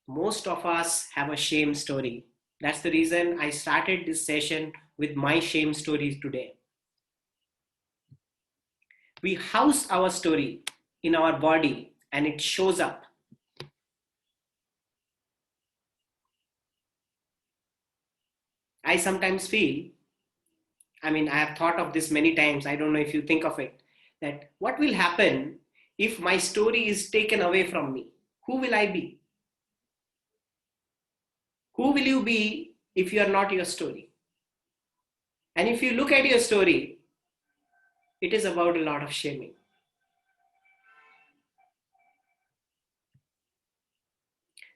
Most of us have a shame story. That's the reason I started this session with my shame stories today. We house our story in our body and it shows up. I sometimes feel, I mean, I have thought of this many times. I don't know if you think of it, that what will happen if my story is taken away from me? Who will I be? Who will you be if you are not your story? And if you look at your story, it is about a lot of shaming.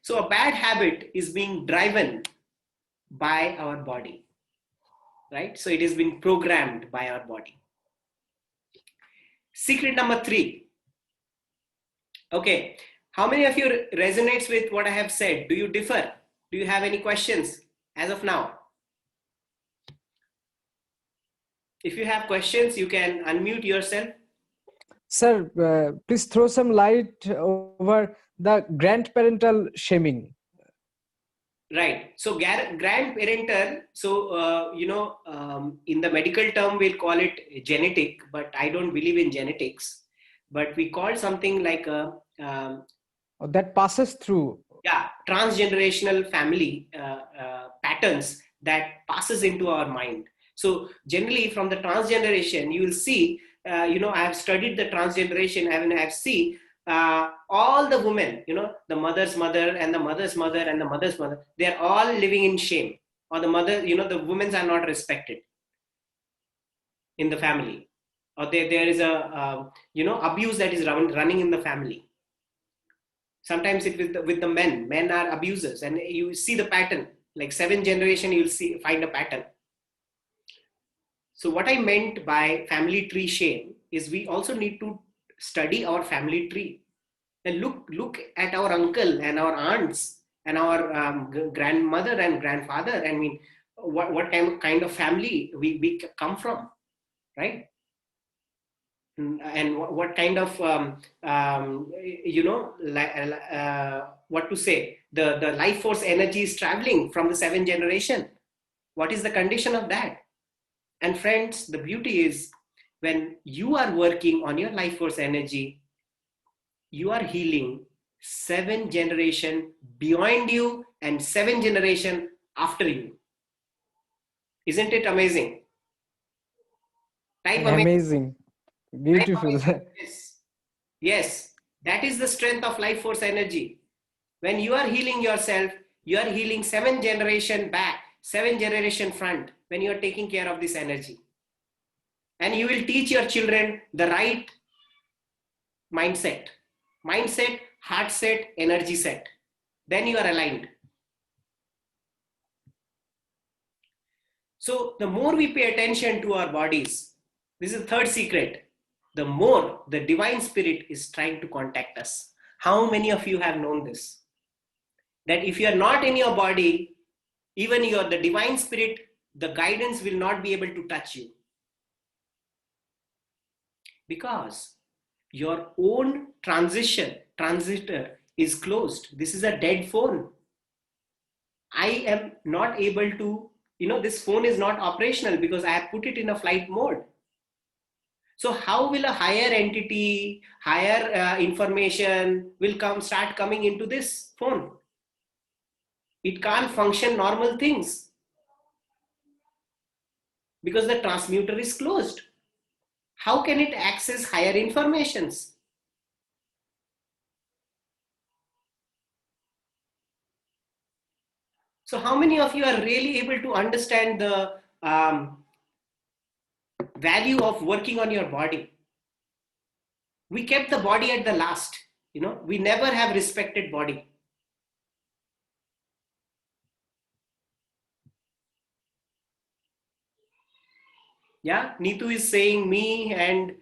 So a bad habit is being driven by our body, right? So it is being programmed by our body. Secret number 3. Okay, how many of you resonates with what I have said? Do you differ? Do you have any questions as of now? If you have questions, you can unmute yourself. Sir, please throw some light over the grandparental shaming. Right. So grandparental, so, in the medical term, we'll call it genetic, but I don't believe in genetics. But we call something like a, That passes through. yeah, transgenerational family patterns that passes into our mind. So generally from the transgeneration, you will see, I have studied the transgeneration and I have seen all the women, the mother's mother and the mother's mother and the mother's mother, they're all living in shame, or the mother, the women are not respected in the family, or there is a, abuse that is running in the family. Sometimes it with the men are abusers, and you see the pattern, like 7 generation, you'll find a pattern. So what I meant by family tree shame is we also need to study our family tree and look at our uncle and our aunts and our grandmother and grandfather. I mean, what kind of family we come from, right? And what kind of what to say, the life force energy is traveling from the 7th generation. What is the condition of that? And friends, the beauty is when you are working on your life force energy, you are healing 7 generation beyond you and 7 generation after you. Isn't it amazing? Type Amazing. Beautiful. Yes, that is the strength of life force energy. When you are healing yourself, you are healing 7 generation back, 7 generation front, when you are taking care of this energy. And you will teach your children the right mindset, heart set, energy set. Then you are aligned. So the more we pay attention to our bodies, this is the 3rd secret, the more the divine spirit is trying to contact us. How many of you have known this? That if you are not in your body, even the divine spirit, the guidance will not be able to touch you. Because your own transistor is closed. This is a dead phone. I am not able to, this phone is not operational because I have put it in a flight mode. So how will a higher entity, higher information will start coming into this phone? It can't function normal things because the transmuter is closed. How can it access higher informations? So how many of you are really able to understand the value of working on your body? We kept the body at the last, we never have respected body. Yeah, Neetu is saying me, and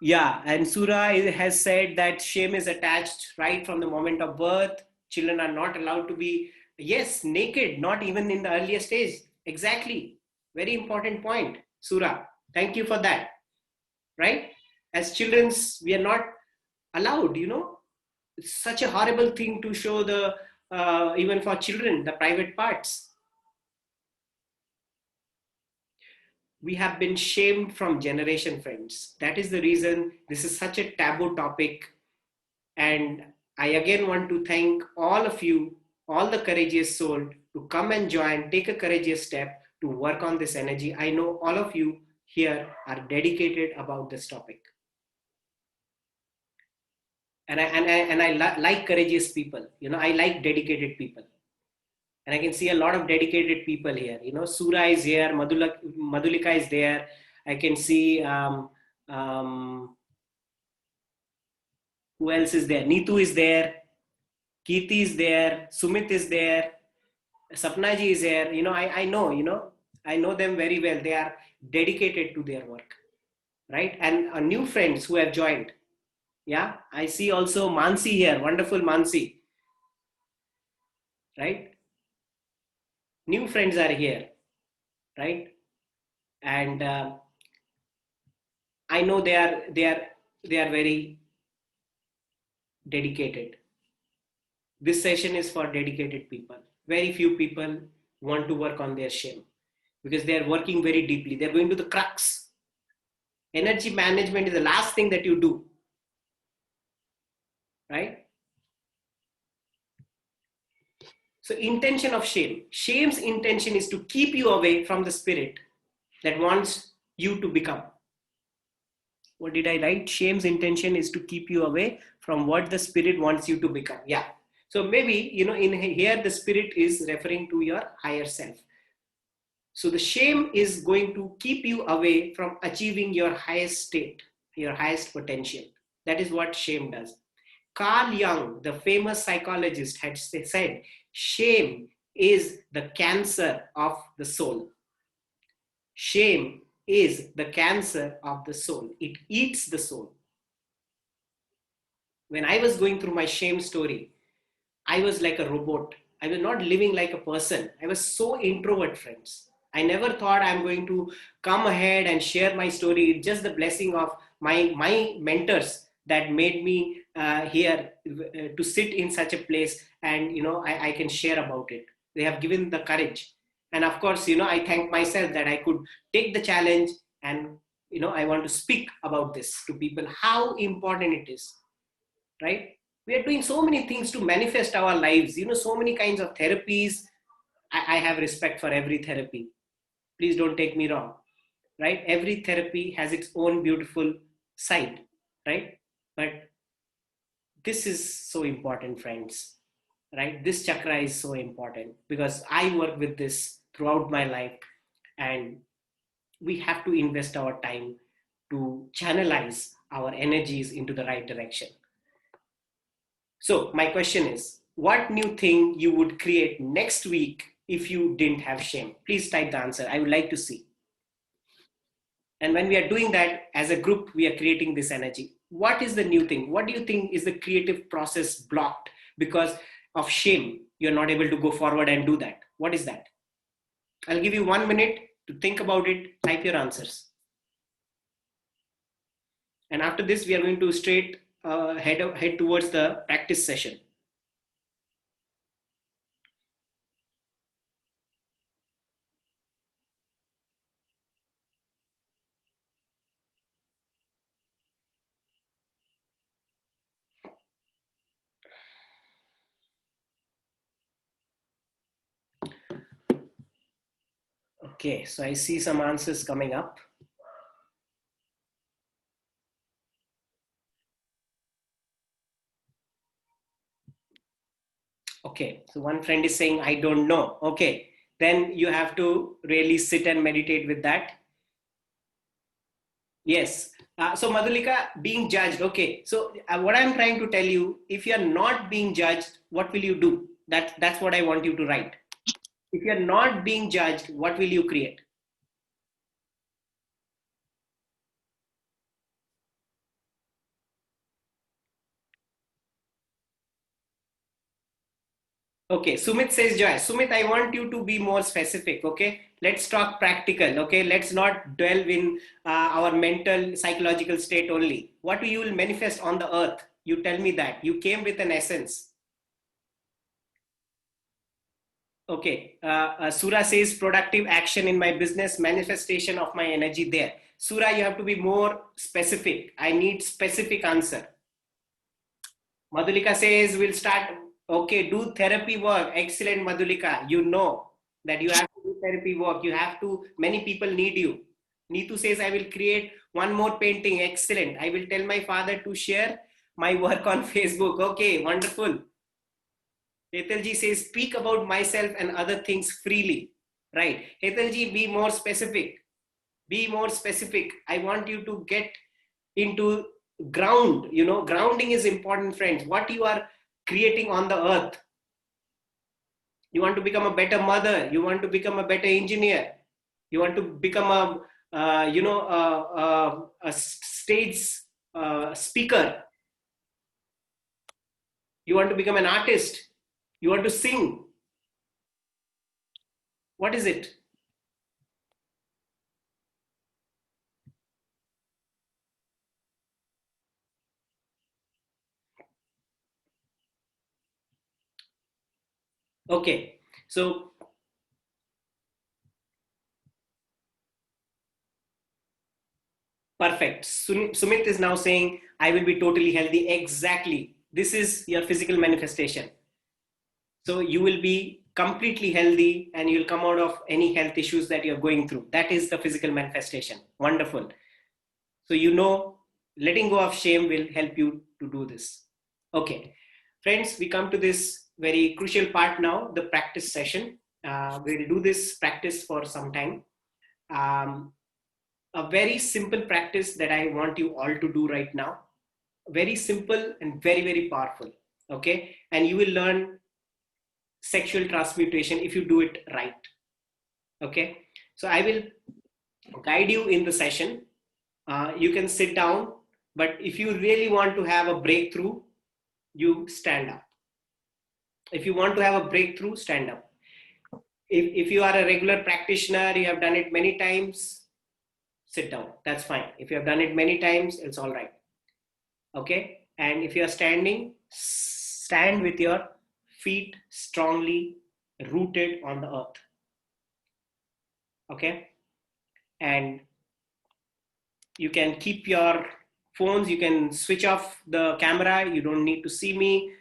yeah, and Sura has said that shame is attached right from the moment of birth. Children are not allowed to be, yes, naked, not even in the earliest stage. Exactly. Very important point, Sura. Thank you for that. Right? As children, we are not allowed, it's such a horrible thing to show the even for children, the private parts. We have been shamed from generation, friends. That is the reason this is such a taboo topic. And I again want to thank all of you, all the courageous soul, to come and join, take a courageous step to work on this energy. I know all of you here are dedicated about this topic. And I like courageous people. I like dedicated people. And I can see a lot of dedicated people here. Sura is here, Madhulika is there. I can see who else is there? Neetu is there, Kirti is there, Sumit is there, Sapnaji is there. I know them very well. They are dedicated to their work, right? And new friends who have joined. Yeah, I see also Mansi here, wonderful Mansi, right? New friends are here, right? And I know they are very dedicated. This session is for dedicated people. Very few people want to work on their shame because they are working very deeply. They're going to the crux. Energy management is the last thing that you do, right? So intention of shame. Shame's intention is to keep you away from the spirit that wants you to become. What did I write? Shame's intention is to keep you away from what the spirit wants you to become. Yeah. So maybe, in here, the spirit is referring to your higher self. So the shame is going to keep you away from achieving your highest state, your highest potential. That is what shame does. Carl Jung, the famous psychologist, had said, shame is the cancer of the soul. Shame is the cancer of the soul. It eats the soul. When I was going through my shame story, I was like a robot. I was not living like a person. I was so introvert, friends. I never thought I'm going to come ahead and share my story. It's just the blessing of my mentors that made me here to sit in such a place, and I can share about it. They have given the courage, and of course, I thank myself that I could take the challenge, and I want to speak about this to people, how important it is, right? We are doing so many things to manifest our lives, so many kinds of therapies. I have respect for every therapy. Please don't take me wrong, right? Every therapy has its own beautiful side, right? But this is so important, friends, right? This chakra is so important because I work with this throughout my life, and we have to invest our time to channelize our energies into the right direction. So my question is, what new thing you would create next week if you didn't have shame? Please type the answer. I would like to see. And when we are doing that as a group, we are creating this energy. What is the new thing? What do you think is the creative process blocked because of shame? You're not able to go forward and do that. What is that? I'll give you 1 minute to think about it. Type your answers. And after this, we are going to straight head towards the practice session. Okay, so I see some answers coming up. Okay, so one friend is saying, I don't know. Okay, then you have to really sit and meditate with that. Yes. So Madhulika, being judged. Okay, so what I'm trying to tell you, if you're not being judged, what will you do? That's what I want you to write. If you're not being judged, what will you create? Okay, Sumit says joy. Sumit, I want you to be more specific. Okay, let's talk practical. Okay, let's not delve in our mental, psychological state only. What you will manifest on the earth? You tell me that. You came with an essence. Okay. Sura says productive action in my business, manifestation of my energy there. Sura, you have to be more specific. I need specific answer. Madhulika says we'll start. Okay, do therapy work. Excellent, Madhulika. You know that you have to do therapy work. You have to, many people need you. Neetu says I will create one more painting. Excellent. I will tell my father to share my work on Facebook. Okay, wonderful. Hetalji says, speak about myself and other things freely. Right. Hetalji, be more specific. Be more specific. I want you to get into ground. You know, grounding is important, friends. What you are creating on the earth. You want to become a better mother. You want to become a better engineer. You want to become a stage speaker. You want to become an artist. You want to sing. What is it? Okay, so perfect. Sumit is now saying, I will be totally healthy. Exactly. This is your physical manifestation. So you will be completely healthy and you'll come out of any health issues that you're going through. That is the physical manifestation. Wonderful. So you know, letting go of shame will help you to do this. Okay, friends, we come to this very crucial part now, the practice session. We'll do this practice for some time. A very simple practice that I want you all to do right now. Very simple and very, very powerful. Okay, and you will learn sexual transmutation if you do it right. Okay, so I will guide you in the session. You can sit down, but if you really want to have a breakthrough, you stand up. If you want to have a breakthrough, stand up. If you are a regular practitioner, you have done it many times, sit down. That's fine. If you have done it many times, it's all right. Okay. And if you are standing, stand with your feet strongly rooted on the earth. Okay. And you can keep your phones, you can switch off the camera. You don't need to see me.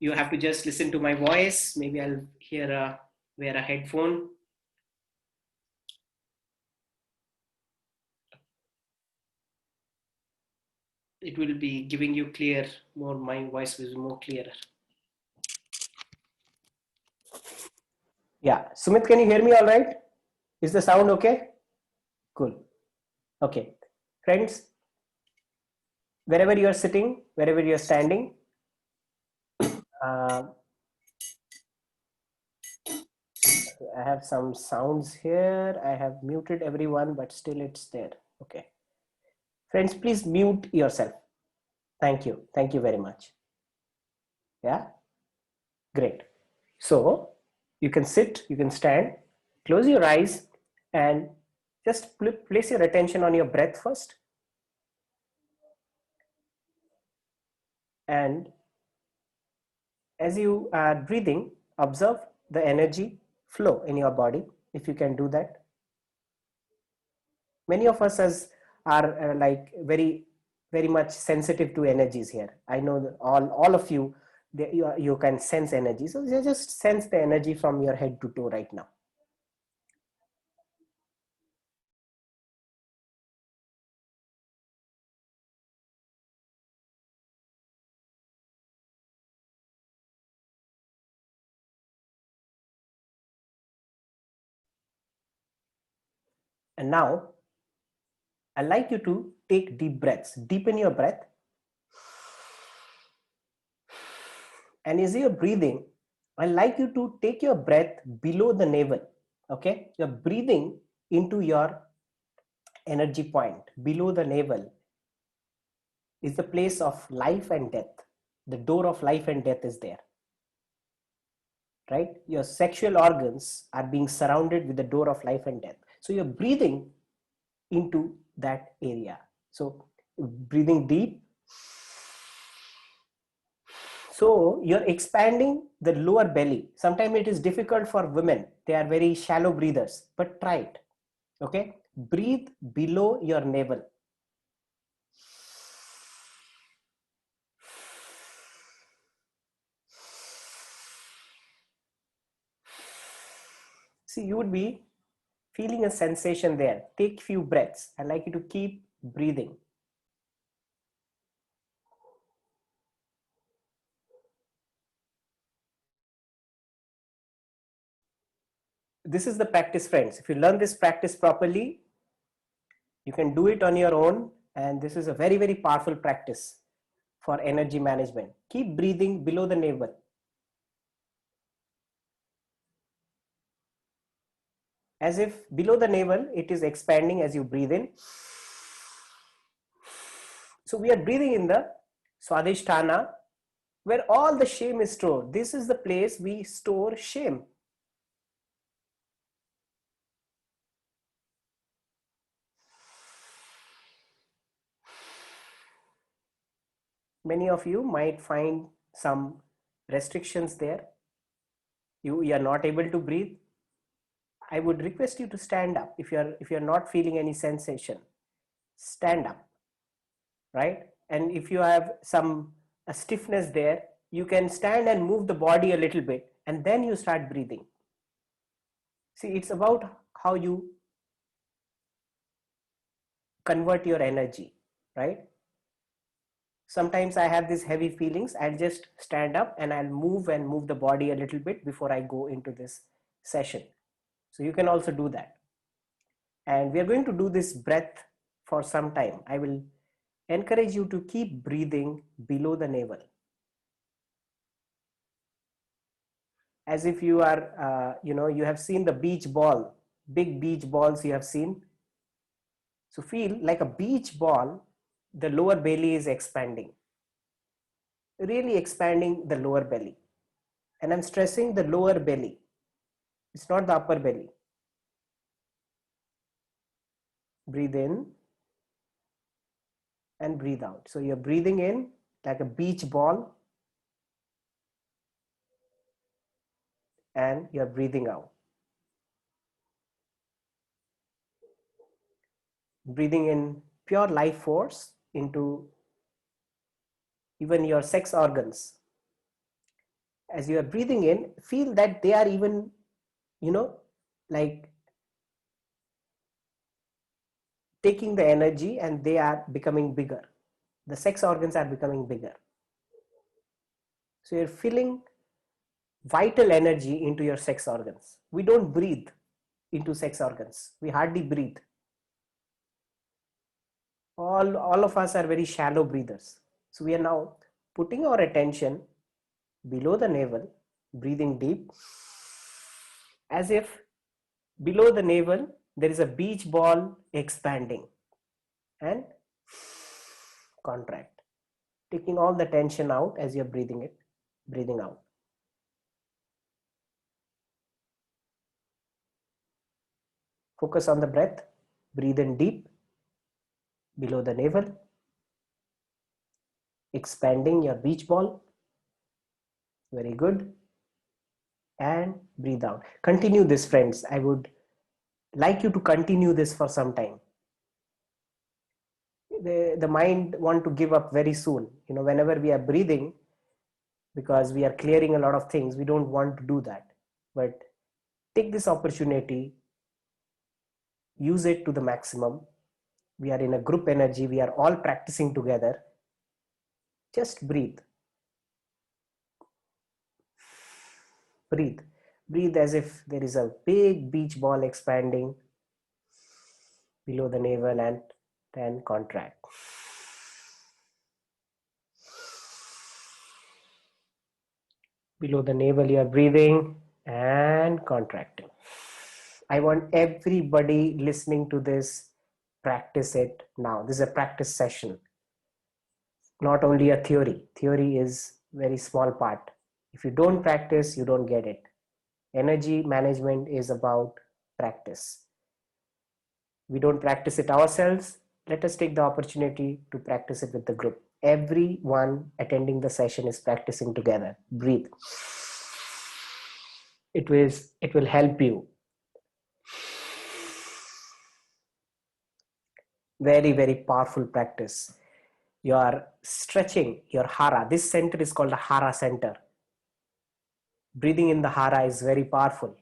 You have to just listen to my voice. Maybe I'll wear a headphone. It will be giving you clear, more, my voice will be more clearer. Yeah, Sumit, can you hear me all right? Is the sound okay? Cool. Okay, friends, wherever you are sitting, wherever you are standing, I have some sounds here. I have muted everyone, but still it's there. Okay. Friends, please mute yourself. Thank you. Thank you very much. Yeah, great. So you can sit, you can stand, close your eyes and just place your attention on your breath first. And as you are breathing, observe the energy flow in your body, if you can do that. Many of us are like very much sensitive to energies here. I know that all of you, you can sense energy. So just sense the energy from your head to toe right now. And now I'd like you to take deep breaths, deepen your breath. And as you're breathing, I'd like you to take your breath below the navel. Okay, you're breathing into your energy point. Below the navel is the place of life and death. The door of life and death is there. Right? Your sexual organs are being surrounded with the door of life and death. So you're breathing into that area. So breathing deep. So you're expanding the lower belly. Sometimes it is difficult for women. They are very shallow breathers, but try it. Okay. Breathe below your navel. See, you would be feeling a sensation there. Take few breaths. I'd like you to keep breathing. This is the practice, friends. If you learn this practice properly, you can do it on your own. And this is a very, very powerful practice for energy management. Keep breathing below the navel. As if below the navel, it is expanding as you breathe in. So we are breathing in the Swadhisthana, where all the shame is stored. This is the place we store shame. Many of you might find some restrictions there. You are not able to breathe. I would request you to stand up. If you're not feeling any sensation, stand up, right? And if you have some stiffness there, you can stand and move the body a little bit, and then you start breathing. See, it's about how you convert your energy, right? Sometimes I have these heavy feelings. I'll just stand up and I'll move the body a little bit before I go into this session. So you can also do that. And we are going to do this breath for some time. I will encourage you to keep breathing below the navel. As if you are, you have seen the beach ball, big beach balls you have seen. So feel like a beach ball, the lower belly is expanding, really expanding the lower belly. And I'm stressing the lower belly. It's not the upper belly. Breathe in and breathe out. So you're breathing in like a beach ball and you're breathing out. Breathing in pure life force into even your sex organs. As you are breathing in, feel that they are even, like taking the energy and they are becoming bigger. The sex organs are becoming bigger. So you're feeling vital energy into your sex organs. We don't breathe into sex organs. We hardly breathe. All of us are very shallow breathers. So we are now putting our attention below the navel, breathing deep, as if below the navel there is a beach ball expanding, and contract, taking all the tension out as you're breathing out. Focus on the breath. Breathe in deep below the navel, expanding your beach ball. Very good. And breathe out. Continue this, friends. I would like you to continue this for some time. The mind want to give up very soon. Whenever we are breathing, because we are clearing a lot of things, we don't want to do that. But take this opportunity, use it to the maximum. We are in a group energy. We are all practicing together. Just breathe. Breathe. Breathe as if there is a big beach ball expanding below the navel, and then contract. Below the navel, you are breathing and contracting. I want everybody listening to this, practice it now. This is a practice session, not only a theory. Theory is very small part. If you don't practice, you don't get it. Energy management is about practice. We don't practice it ourselves. let us take the opportunity to practice it with the group. Everyone attending the session is practicing together. Breathe. It will help you. Very, very powerful practice. You are stretching your hara. This center is called the hara center. Breathing in the hara is very powerful.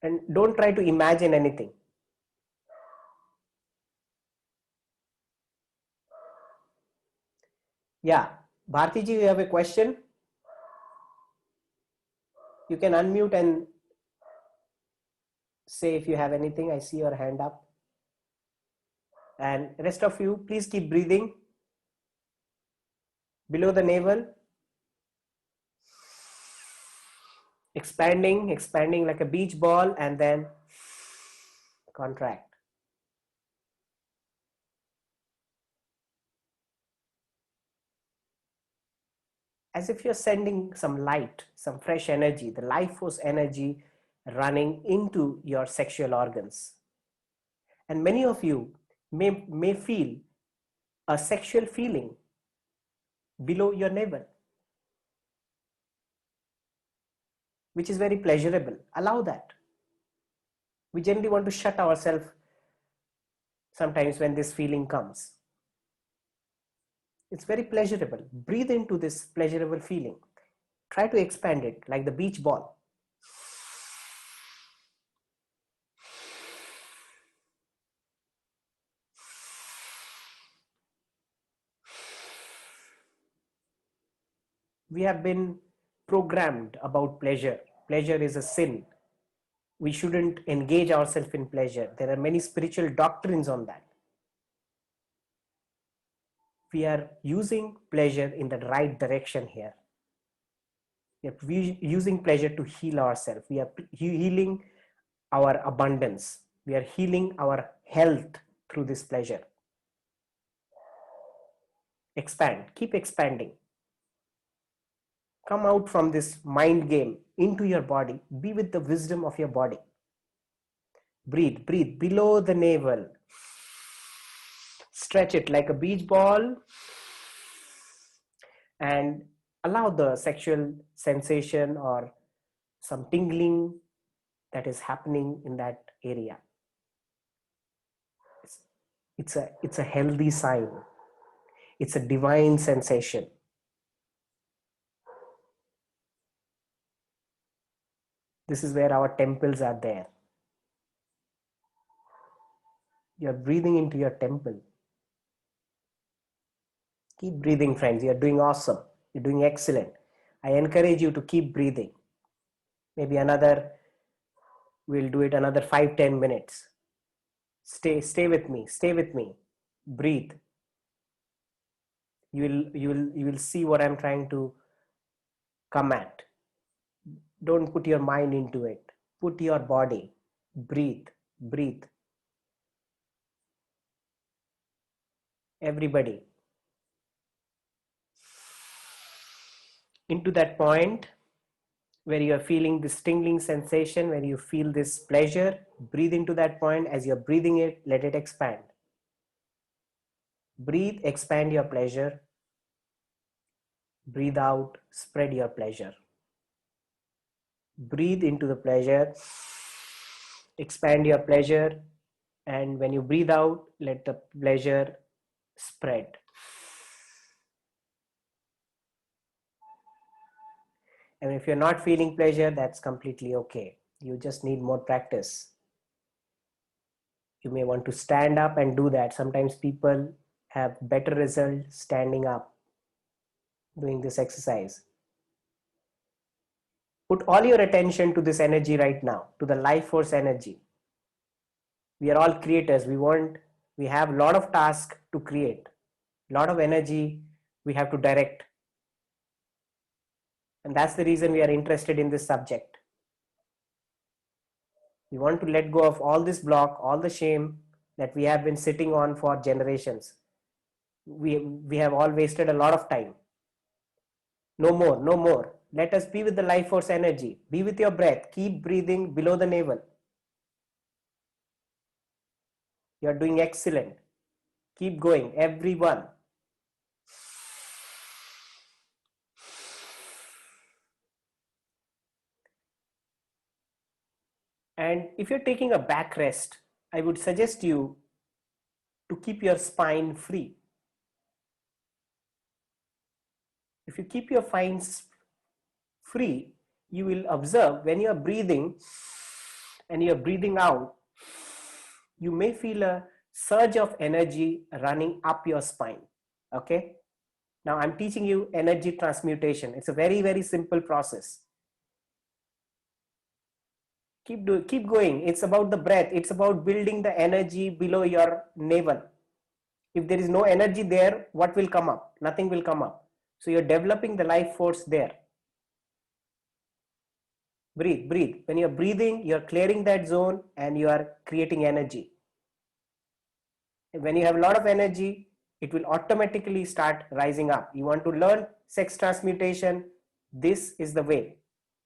And don't try to imagine anything. Yeah, Bharti ji, you have a question? You can unmute and say if you have anything. I see your hand up. And rest of you, please keep breathing below the navel. Expanding like a beach ball, and then contract. As if you're sending some light, some fresh energy, the life force energy running into your sexual organs. And many of you may feel a sexual feeling below your navel, which is very pleasurable. Allow that. We generally want to shut ourselves sometimes when this feeling comes. It's very pleasurable. Breathe into this pleasurable feeling. Try to expand it like the beach ball. We have been programmed about pleasure. Pleasure is a sin. We shouldn't engage ourselves in pleasure. There are many spiritual doctrines on that. We are using pleasure in the right direction here. We are using pleasure to heal ourselves. We are healing our abundance. We are healing our health through this pleasure. Expand, keep expanding. Come out from this mind game into your body. Be with the wisdom of your body. Breathe, breathe below the navel. Stretch it like a beach ball and allow the sexual sensation or some tingling that is happening in that area. It's a healthy sign. It's a divine sensation. This is where our temples are there. You're breathing into your temple. Keep breathing, friends. You're doing awesome. You're doing excellent. I encourage you to keep breathing. Maybe we'll do it another 5-10 minutes. Stay with me. Stay with me. Breathe. You will see what I'm trying to come at. Don't put your mind into it. Put your body. Breathe. Breathe. Everybody. Into that point where you are feeling this tingling sensation, where you feel this pleasure, breathe into that point. As you're breathing it, let it expand. Breathe, expand your pleasure. Breathe out, spread your pleasure. Breathe into the pleasure, expand your pleasure, and when you breathe out, let the pleasure spread. And if you're not feeling pleasure, that's completely okay. You just need more practice. You may want to stand up and do that. Sometimes people have better results standing up doing this exercise. Put all your attention to this energy right now, to the life force energy. We are all creators. We have a lot of tasks to create, a lot of energy we have to direct. And that's the reason we are interested in this subject. We want to let go of all this block, all the shame that we have been sitting on for generations. We have all wasted a lot of time. No more, no more. Let us be with the life force energy. Be with your breath. Keep breathing below the navel. You are doing excellent. Keep going, everyone. And if you're taking a back rest, I would suggest you to keep your spine free. If you keep your spine free, you will observe when you're breathing and you're breathing out, you may feel a surge of energy running up your spine. Okay. Now I'm teaching you energy transmutation. It's a very, very simple process. Keep going. It's about the breath. It's about building the energy below your navel. If there is no energy there, what will come up? Nothing will come up. So you're developing the life force there. Breathe, breathe. When you're breathing, you're clearing that zone and you are creating energy. When you have a lot of energy, it will automatically start rising up. You want to learn sex transmutation? This is the way.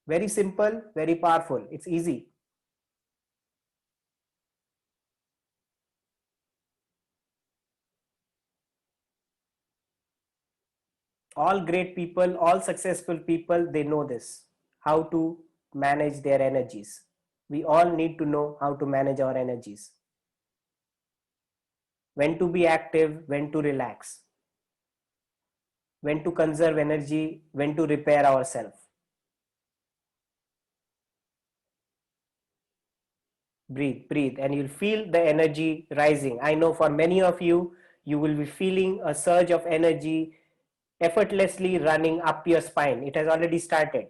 Very simple, very powerful. It's easy. All great people, all successful people, they know this, how to manage their energies. We all need to know how to manage our energies. When to be active, when to relax, when to conserve energy, when to repair ourselves. Breathe, breathe, and you'll feel the energy rising. I know for many of you, you will be feeling a surge of energy effortlessly running up your spine. It has already started.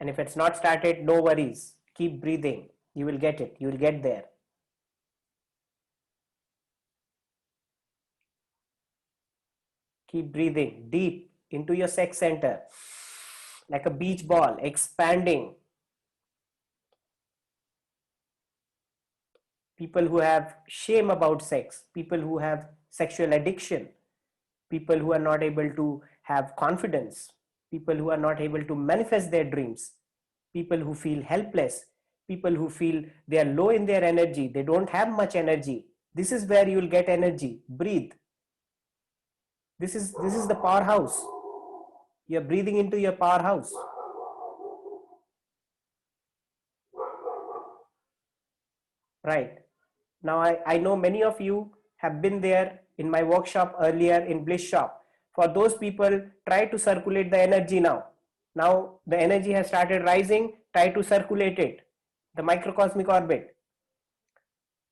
And if it's not started, no worries. Keep breathing. You will get it. You will get there. Keep breathing deep into your sex center, like a beach ball, expanding. People who have shame about sex, people who have sexual addiction, people who are not able to have confidence, people who are not able to manifest their dreams, people who feel helpless, people who feel they are low in their energy, they don't have much energy. This is where you will get energy. Breathe. This is the powerhouse. You're breathing into your powerhouse. Right. Now, I know many of you have been there in my workshop earlier in Blissshop. For those people, try to circulate the energy now. Now the energy has started rising, try to circulate it, the microcosmic orbit.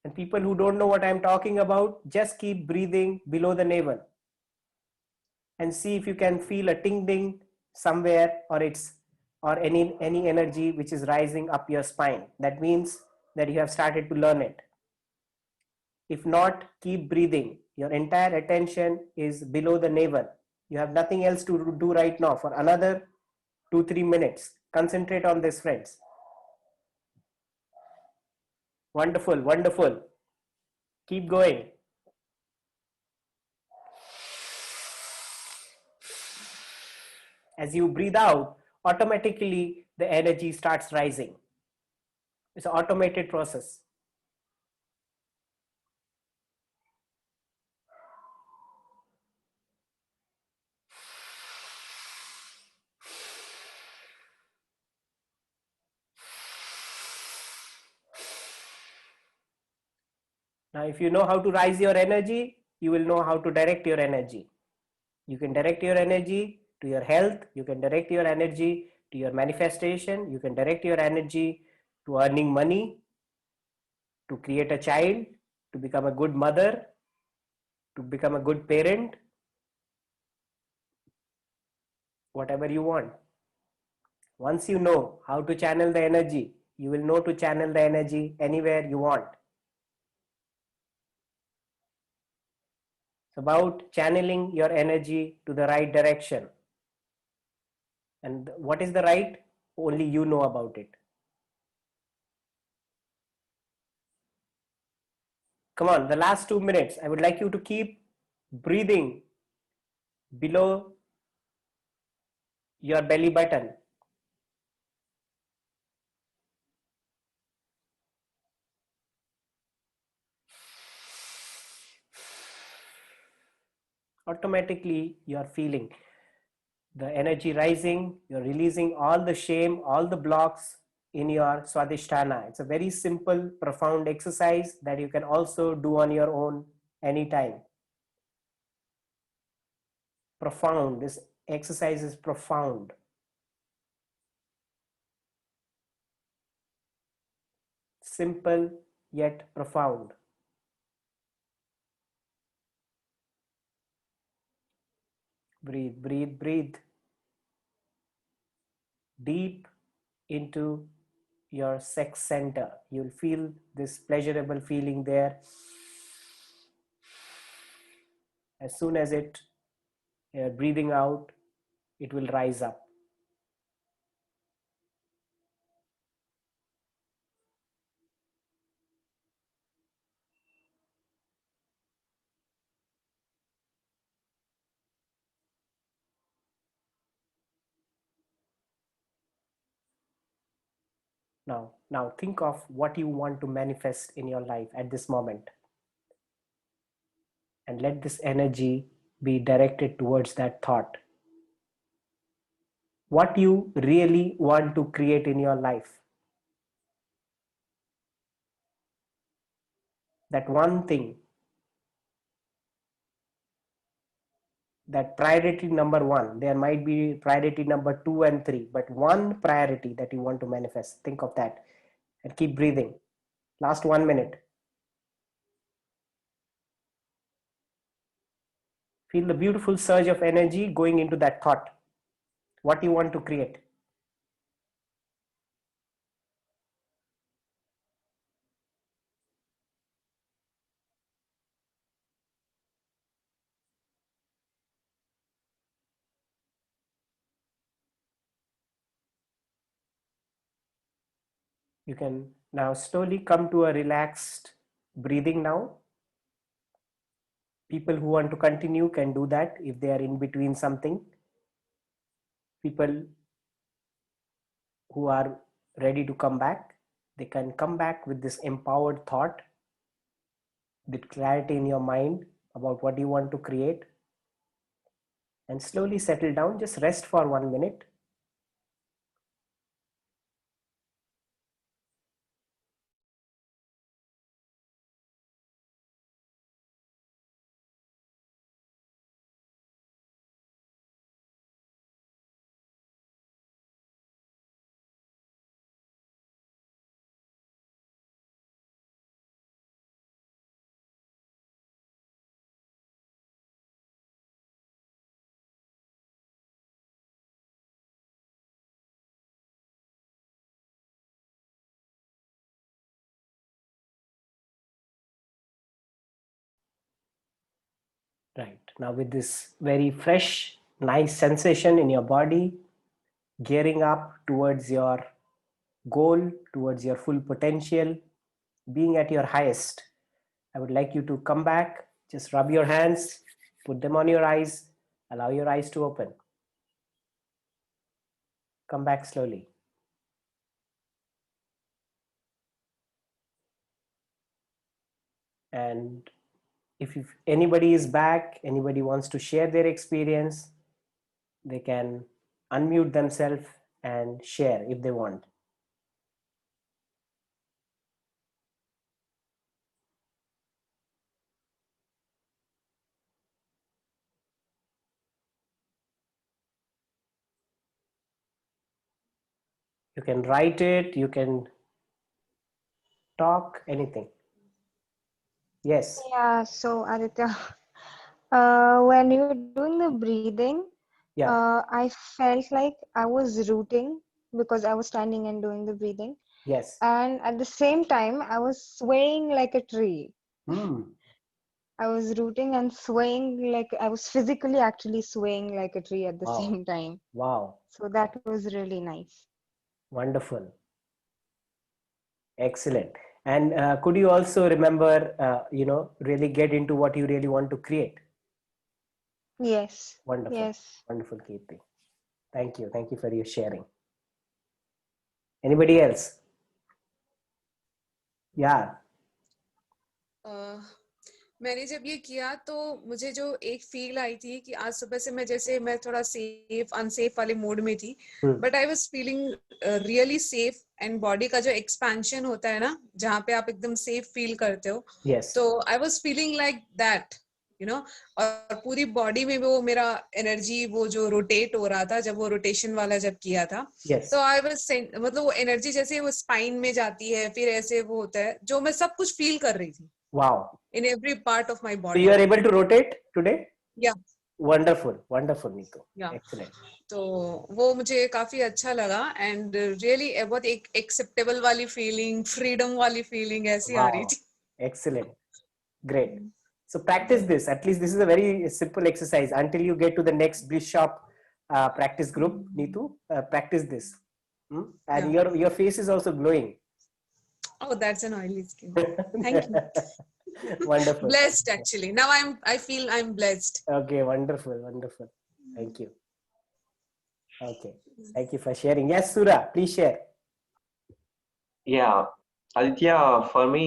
And people who don't know what I'm talking about, just keep breathing below the navel and see if you can feel a ting-ding somewhere, or any energy which is rising up your spine. That means that you have started to learn it. If not, keep breathing. Your entire attention is below the navel. You have nothing else to do right now for another 2-3 minutes. Concentrate on this, friends. Wonderful, wonderful. Keep going. As you breathe out, automatically the energy starts rising. It's an automated process. Now, if you know how to rise your energy, you will know how to direct your energy. You can direct your energy to your health. You can direct your energy to your manifestation. You can direct your energy to earning money, to create a child, to become a good mother, to become a good parent, whatever you want. Once you know how to channel the energy, you will know to channel the energy anywhere you want. It's about channeling your energy to the right direction. And what is the right? Only you know about it. Come on, the last 2 minutes, I would like you to keep breathing below your belly button. automatically you're feeling the energy rising, you're releasing all the shame, all the blocks in your Swadhisthana. It's a very simple, profound exercise that you can also do on your own anytime. Profound, this exercise is profound. Simple yet profound. Breathe, breathe, breathe. Deep into your sex center. You'll feel this pleasurable feeling there. As soon as you're breathing out, it will rise up. Now think of what you want to manifest in your life at this moment. And let this energy be directed towards that thought. What you really want to create in your life. That one thing. That priority number one. There might be priority number 2 and 3, but one priority that you want to manifest. Think of that and keep breathing. Last 1 minute. Feel the beautiful surge of energy going into that thought. What you want to create. You can now slowly come to a relaxed breathing now. People who want to continue can do that if they are in between something. People who are ready to come back, they can come back with this empowered thought, with clarity in your mind about what you want to create, and slowly settle down. Just rest for 1 minute. Right. Now with this very fresh, nice sensation in your body, gearing up towards your goal, towards your full potential, being at your highest, I would like you to come back, just rub your hands, put them on your eyes, allow your eyes to open. Come back slowly. And if anybody is back, anybody wants to share their experience, they can unmute themselves and share if they want. You can write it, you can talk, anything. Yes. Yeah, so Aditya, when you were doing the breathing, Yeah. I felt like I was rooting because I was standing and doing the breathing. Yes. And at the same time, I was swaying like a tree. Hmm. I was rooting and swaying like I was physically actually swaying like a tree at the Wow. same time. Wow. So that was really nice. Wonderful. Excellent. And could you also remember, really get into what you really want to create? Yes. Wonderful. Yes. Wonderful, Kirti. Thank you. Thank you for your sharing. Anybody else? Yeah. मैंने जब ये किया तो मुझे जो एक feel I थी कि आज सुबह से मैं थोड़ा सेफ अनसेफ वाले मोड में थी, but I was feeling really safe and body का जो एक्सपेंशन होता है ना, जहाँ पे आप एकदम सेफ फील करते हो, Yes. तो I was feeling like that, you know. और पूरी बॉडी में वो मेरा एनर्जी वो जो रोटेट हो रहा था, जब वो रोटेशन वाला जब किया था, Yes. तो आई वाज मतलब वो एनर्जी जैसे वो स्पाइन में जाती है, फिर ऐसे वो होता है, जो मैं सब कुछ फील कर रही थी Wow. in every part of my So body. you are able to rotate today? Yeah, Wonderful, wonderful, Neetu. yeah. Excellent. तो वो मुझे काफी अच्छा लगा एंड रियली बहुत एक एक्सेप्टेबल वाली फीलिंग, फ्रीडम वाली फीलिंग ऐसी आ रही Wow. थी. Excellent. Great. So practice this. At least this is a very simple exercise. Until you get to the next Blissshop practice group, Neetu, practice this. And your face is also glowing. Oh, that's an oily skin. Thank you. Wonderful. Blessed actually. Now I feel I'm blessed. Okay, wonderful, wonderful. Thank you. Okay, thank you for sharing. Yes, Sura, please share. Yeah, Aditya, for me,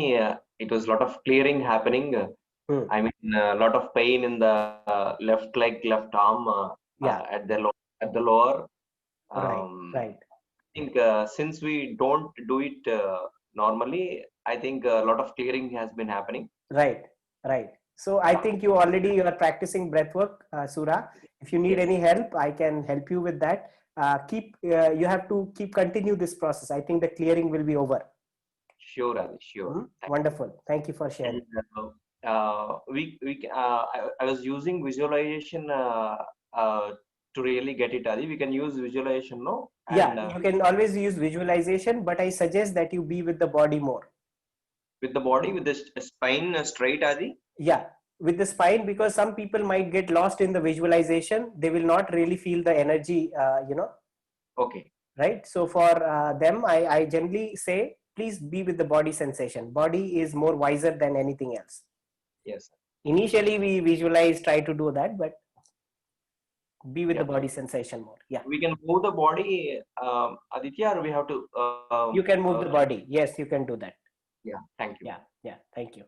it was a lot of clearing happening. I mean, a lot of pain in the left leg, left arm, at the lower. Right. I think since we don't do it normally, I think a lot of clearing has been happening. Right. So I think you are practicing breath work, Sura. If you need Yes. any help, I can help you with that. You have to continue this process. I think the clearing will be over. Sure, Adi, sure. Wonderful. Thank you for sharing. And, I was using visualization to really get it, Adi. We can use visualization, no? Yeah, you can always use visualization, but I suggest that you be with the body more. With the body, with the spine straight, Adi? Yeah, with the spine, because some people might get lost in the visualization. They will not really feel the energy, Okay. Right? So for them, I generally say, please be with the body sensation. Body is more wiser than anything else. Yes. Initially, we visualize, try to do that, but be with the body sensation more. Yeah. We can move the body, Aditya, or we have to... you can move the body. Yes, you can do that. Yeah, thank you. Yeah, thank you.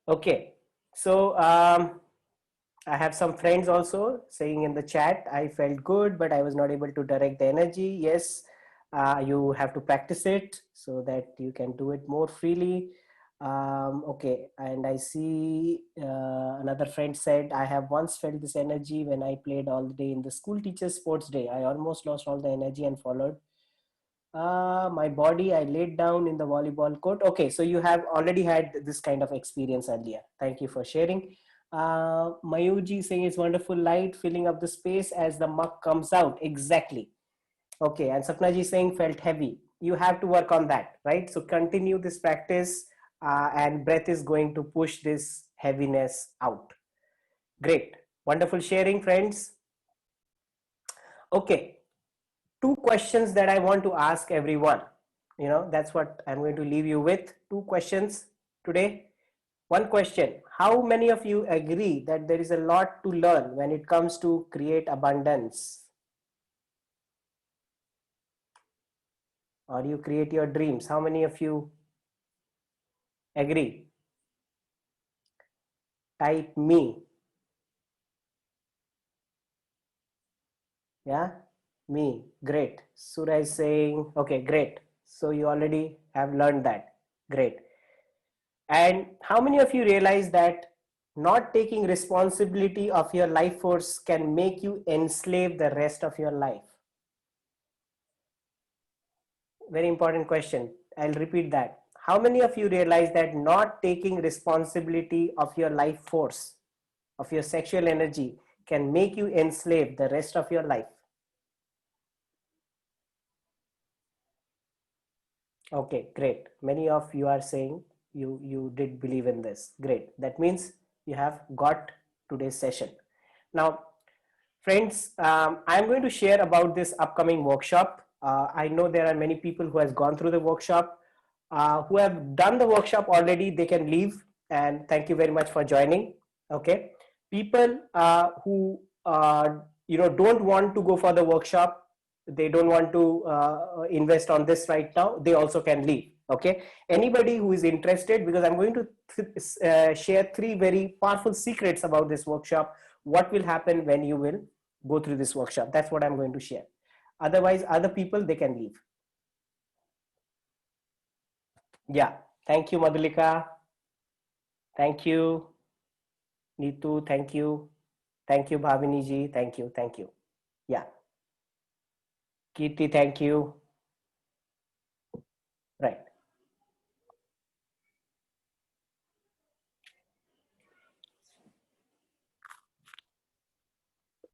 Okay, so I have some friends also saying in the chat, I felt good, but I was not able to direct the energy. Yes, you have to practice it so that you can do it more freely. Okay, and I see another friend said, I have once felt this energy when I played all the day in the school teacher's sports day. I almost lost all the energy and followed my body. I laid down in the volleyball court. Okay, so you have already had this kind of experience earlier. Thank you for sharing. Mayuji saying it's wonderful light filling up the space as the muck comes out. Exactly. Okay, and Sapnaji saying felt heavy. You have to work on that, right? So continue this practice and breath is going to push this heaviness out. Great. Wonderful sharing, friends. Okay. 2 questions that I want to ask everyone. That's what I'm going to leave you with. 2 questions today. One question: how many of you agree that there is a lot to learn when it comes to create abundance? Or you create your dreams? How many of you agree? Type me. Yeah, me. Great. Surya is saying, okay, great. So you already have learned that. Great. And how many of you realize that not taking responsibility of your life force can make you enslave the rest of your life? Very important question. I'll repeat that. How many of you realize that not taking responsibility of your life force, of your sexual energy, can make you enslave the rest of your life? Okay, great. Many of you are saying you did believe in this. Great. That means you have got today's session. Now, friends, I'm going to share about this upcoming workshop. I know there are many people who has gone through the workshop, who have done the workshop already. They can leave, and thank you very much for joining. Okay, people who don't want to go for the workshop, they don't want to invest on this right now, they also can leave. Okay, anybody who is interested, because I'm going to share 3 very powerful secrets about this workshop, what will happen when you will go through this workshop. That's what I'm going to share. Otherwise, other people, they can leave. Yeah, thank you, Madhulika. Thank you, Neetu. Thank you. Thank you, Bhavini ji. Thank you. Thank you. Yeah. Kirti, thank you. Right.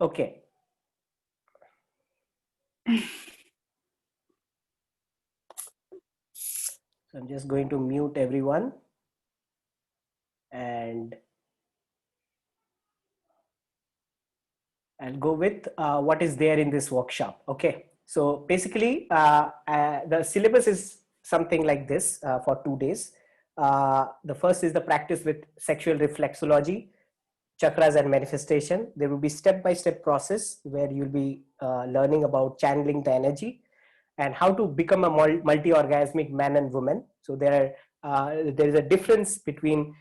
Okay. So I'm just going to mute everyone, and I'll go with what is there in this workshop. Okay. So basically, the syllabus is something like this for 2 days. The first is the practice with sexual reflexology, chakras and manifestation. There will be step-by-step process where you'll be learning about channeling the energy and how to become a multi-orgasmic man and woman. So there is a difference between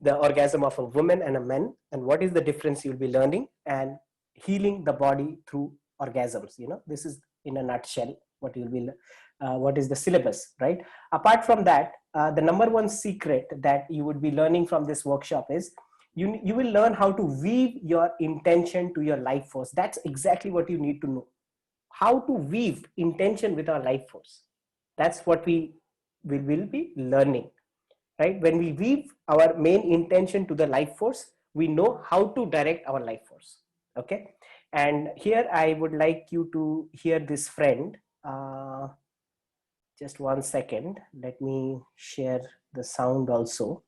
the orgasm of a woman and a man, and what is the difference you'll be learning, and healing the body through orgasms. This is in a nutshell what you'll be what is the syllabus, right? Apart from that, the number one secret that you would be learning from this workshop is you will learn how to weave your intention to your life force. That's exactly what you need to know, how to weave intention with our life force. That's what we will be learning, right? When we weave our main intention to the life force, we know how to direct our life force. Okay. And here I would like you to hear this friend. Just 1 second. Let me share the sound also.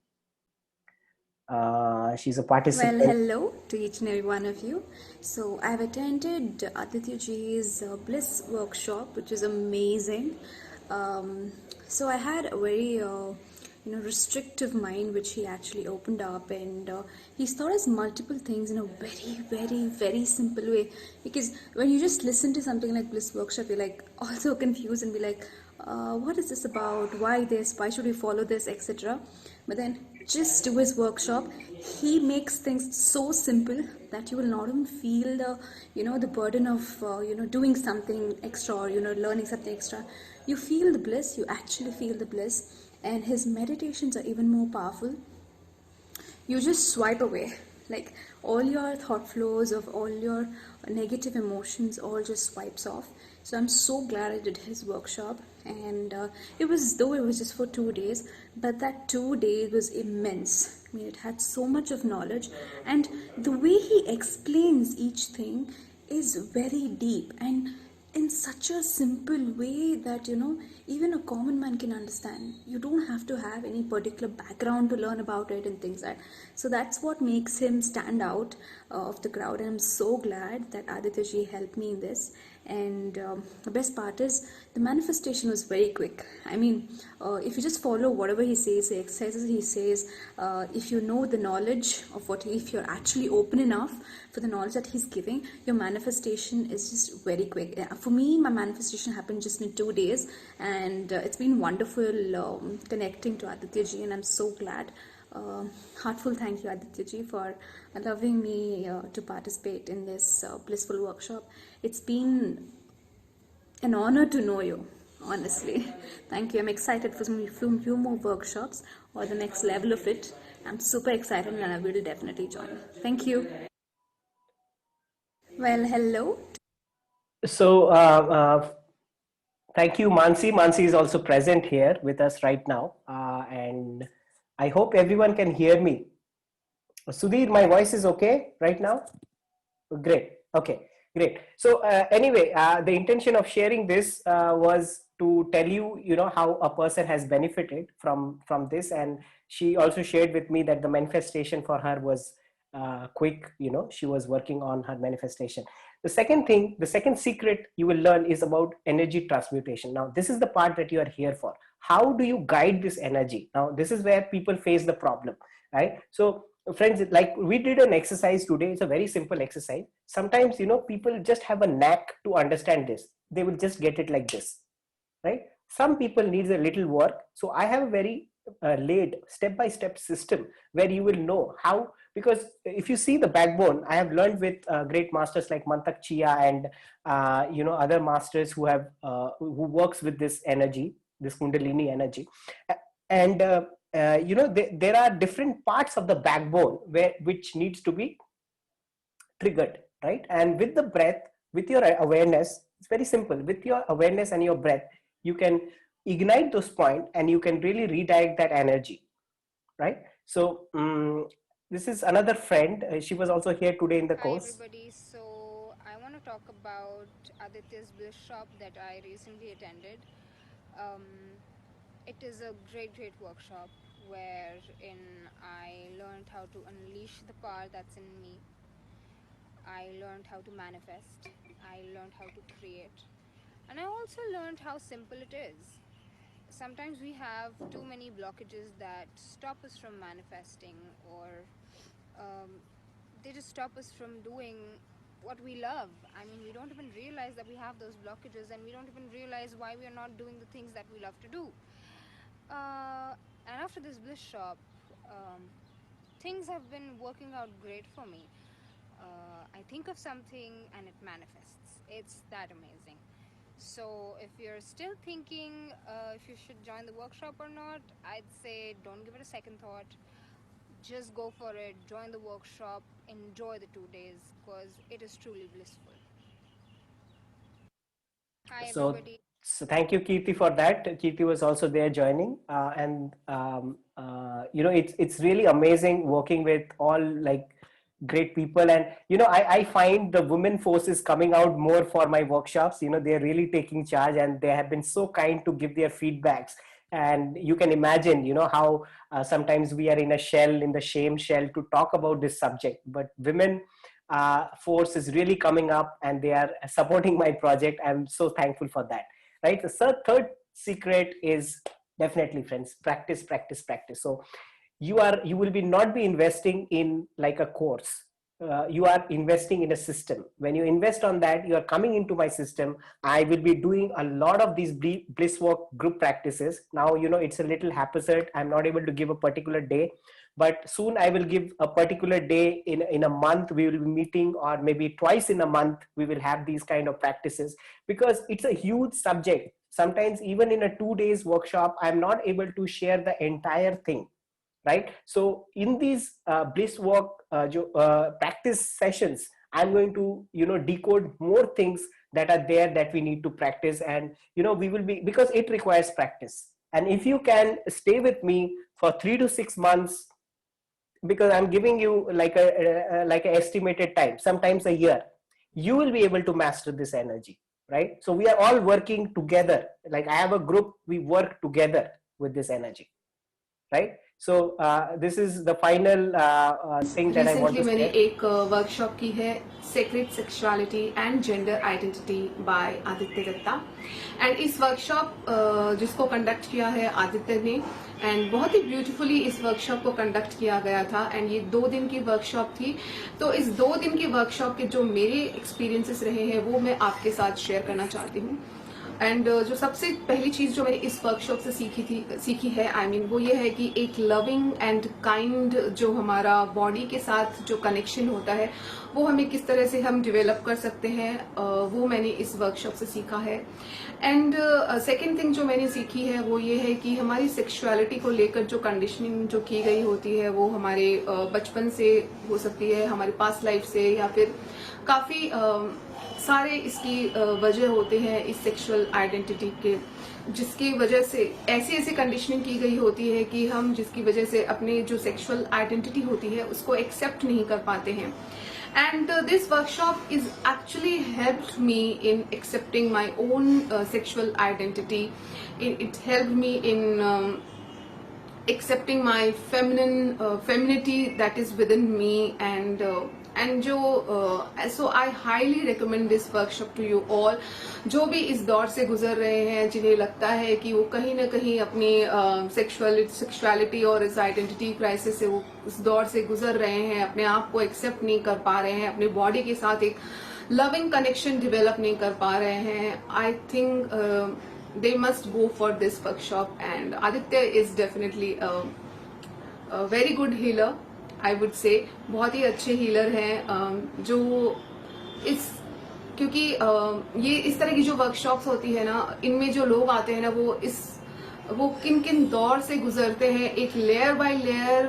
She's a participant. Well, hello to each and every one of you. So I've attended Aditya Ji's Bliss workshop, which is amazing. So I had a very restrictive mind, which he actually opened up, and he's taught us multiple things in a very, very, very simple way. Because when you just listen to something like Bliss workshop, you're like also confused and be like, what is this about? Why this? Why should we follow this, etc. But then just do his workshop. He makes things so simple that you will not even feel the burden of doing something extra, or learning something extra. You feel the bliss. You actually feel the bliss. And his meditations are even more powerful. You just swipe away, like all your thought flows of all your negative emotions all just swipes off. So I'm so glad I did his workshop, and it was just for 2 days, but that 2 days was immense. I mean, it had so much of knowledge, and the way he explains each thing is very deep and in such a simple way that even a common man can understand. You don't have to have any particular background to learn about it and things like that. So that's what makes him stand out of the crowd, and I'm so glad that Aditya Ji helped me in this. And the best part is the manifestation was very quick. I mean, if you just follow whatever he says, the exercises he says, if you know the knowledge of if you're actually open enough for the knowledge that he's giving, your manifestation is just very quick. For me, my manifestation happened just in 2 days, and it's been wonderful connecting to Aditya Ji, and I'm so glad. Heartful thank you, Aditya Ji, for allowing me to participate in this blissful workshop. It's been an honor to know you, honestly. Thank you. I'm excited for some few more workshops or the next level of it. I'm super excited, and I will definitely join. Thank you. Well, hello. So thank you, Mansi. Mansi is also present here with us right now, and I hope everyone can hear me. Sudhir, my voice is okay right now? Great. Okay, great. So anyway, the intention of sharing this was to tell you, how a person has benefited from this. And she also shared with me that the manifestation for her was quick. She was working on her manifestation. The second secret you will learn is about energy transmutation. Now, this is the part that you are here for. How do you guide this energy? Now, this is where people face the problem, right? So friends, like we did an exercise today. It's a very simple exercise. Sometimes, people just have a knack to understand this. They will just get it like this, right? some people needs a little work. So I have a very laid step-by-step system where you will know how, because if you see the backbone, I have learned with great masters like Mantak Chia and other masters who have who works with this energy, this Kundalini energy, and there are different parts of the backbone which needs to be triggered, right? And with the breath, with your awareness, it's very simple. With your awareness and your breath, you can ignite those points and you can really redirect that energy, right? So this is another friend. She was also here today in the Hi course. everybody. So I want to talk about Aditya's Blissshop that I recently attended. Um, it is a great workshop wherein I learned how to unleash the power that's in me. I learned how to manifest. I learned how to create. And I also learned how simple it is. Sometimes we have too many blockages that stop us from manifesting, or they just stop us from doing what we love. I mean, we don't even realize that we have those blockages, and we don't even realize why we are not doing the things that we love to do. And after this bliss shop, things have been working out great for me. I think of something and it manifests. It's that amazing. So if you're still thinking if you should join the workshop or not, I'd say don't give it a second thought. Just go for it, join the workshop, enjoy the 2 days, because it is truly blissful. Hi everybody. So thank you, Kirti, for that. Kirti was also there joining, it's really amazing working with all like great people. And I find the women force is coming out more for my workshops. They're really taking charge, and they have been so kind to give their feedbacks. And you can imagine how sometimes we are in the shame shell to talk about this subject, but women force is really coming up and they are supporting my project. I'm so thankful for that, right? The third secret is definitely, friends, practice. So you will not be investing in like a course. You are investing in a system. When you invest on that, you are coming into my system. I will be doing a lot of these bliss work group practices. Now, it's a little haphazard. I'm not able to give a particular day, but soon I will give a particular day in a month. We will be meeting, or maybe twice in a month we will have these kind of practices, because it's a huge subject. Sometimes even in a 2 days workshop, I'm not able to share the entire thing, right? So in these bliss work practice sessions, I'm going to decode more things that are there that we need to practice. And we will be, because it requires practice. And if you can stay with me for 3 to 6 months, because I'm giving you like an estimated time, sometimes a year, you will be able to master this energy, right? So we are all working together. Like I have a group, we work together with this energy, right? So this is the final thing that I want to मैंने share. एक workshop की है secret sexuality and gender identity by Aditya Datta. And इस workshop जिसको conduct किया है आदित्य ने, and बहुत ही ब्यूटीफुली इस वर्कशॉप को कंडक्ट किया गया था। एंड ये 2 दिन की वर्कशॉप थी। तो इस 2 दिन की वर्कशॉप के जो मेरे एक्सपीरियंसेस रहे हैं वो मैं आपके साथ शेयर करना चाहती हूँ। एंड जो सबसे पहली चीज जो मैंने इस वर्कशॉप से सीखी है वो ये है कि एक लविंग एंड काइंड जो हमारा बॉडी के साथ जो कनेक्शन होता है वो हमें किस तरह से हम डेवलप कर सकते हैं, वो मैंने इस वर्कशॉप से सीखा है। एंड सेकेंड थिंग जो मैंने सीखी है वो ये है कि हमारी सेक्सुअलिटी को लेकर जो कंडीशनिंग जो की गई होती है वो हमारे बचपन से हो सकती है, हमारे पास्ट लाइफ से, या फिर काफी सारे इसकी वजह होते हैं इस सेक्सुअल आइडेंटिटी के, जिसकी वजह से ऐसी कंडीशनिंग की गई होती है कि हम जिसकी वजह से अपने जो सेक्सुअल आइडेंटिटी होती है उसको एक्सेप्ट नहीं कर पाते हैं। And this workshop is actually helped me in accepting my own sexual identity. It helped me in accepting my femininity that is within me, and so I highly recommend this workshop to you all। जो भी इस दौर से गुजर रहे हैं, जिन्हें लगता है कि वो कहीं ना कहीं अपनी सेक्सुअलिटी और इस आइडेंटिटी क्राइसिस से वो उस दौर से गुजर रहे हैं, अपने आप को एक्सेप्ट नहीं कर पा रहे हैं, अपने बॉडी के साथ एक लविंग कनेक्शन डेवलप नहीं कर पा रहे हैं, I think they must go for this workshop. And Aditya is definitely a very good healer, I would say. बहुत ही अच्छे healer हैं जो इस क्योंकि ये इस तरह की जो वर्कशॉप्स होती है ना, इनमें जो लोग आते हैं ना, वो किन किन दौर से गुजरते हैं, एक लेयर बाय लेयर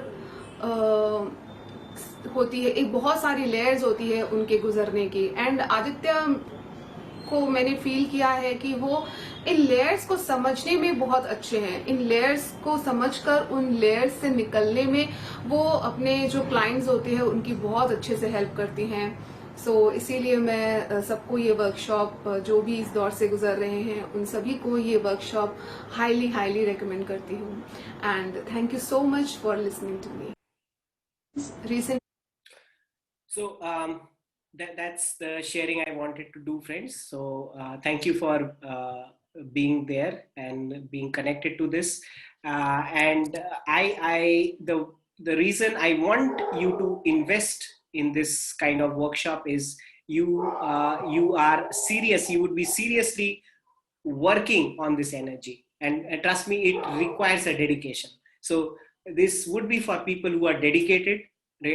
होती है, एक बहुत सारी लेयर्स होती है उनके गुजरने की। एंड आदित्य को मैंने फील किया है कि वो इन लेयर्स को समझने में बहुत अच्छे हैं। इन लेयर्स को समझकर उन लेयर्स से निकलने में वो अपने जो क्लाइंट्स होते हैं उनकी बहुत अच्छे से हेल्प करती हैं। इसीलिए मैं सबको ये वर्कशॉप, जो भी इस दौर से गुजर रहे हैं उन सभी को ये वर्कशॉप हाईली हाईली रिकमेंड करती हूँ। And thank you so much for listening to me. Recent. So that's the sharing I wanted to do, friends. So thank you for being there and being connected to this. And the reason I want you to invest in this kind of workshop is you are serious. You would be seriously working on this energy, and trust me, it requires a dedication. So this would be for people who are dedicated,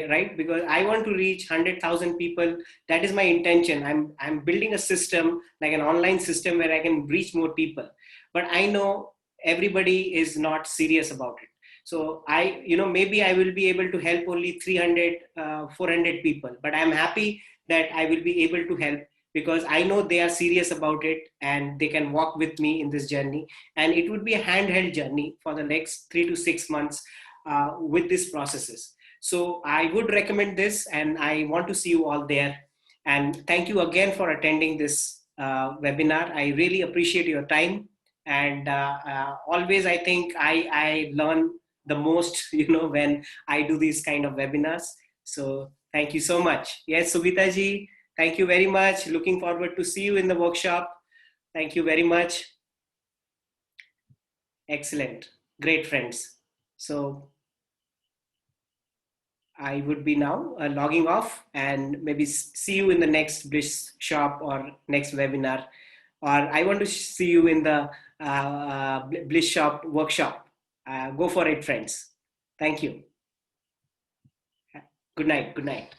right? Because I want to reach 100,000 people. That is my intention. I'm building a system, like an online system, where I can reach more people. But I know everybody is not serious about it. So maybe I will be able to help only 300 400 people, but I'm happy that I will be able to help, because I know they are serious about it and they can walk with me in this journey. And it would be a handheld journey for the next 3 to 6 months with these processes. So I would recommend this, and I want to see you all there. And thank you again for attending this webinar. I really appreciate your time. And always, I think I learn the most, when I do these kind of webinars. So thank you so much. Yes, Subhita ji, thank you very much. Looking forward to see you in the workshop. Thank you very much. Excellent. Great, friends. So I would be now logging off, and maybe see you in the next Blissshop or next webinar, or I want to see you in the Blissshop workshop. Go for it, friends. Thank you. Good night. Good night.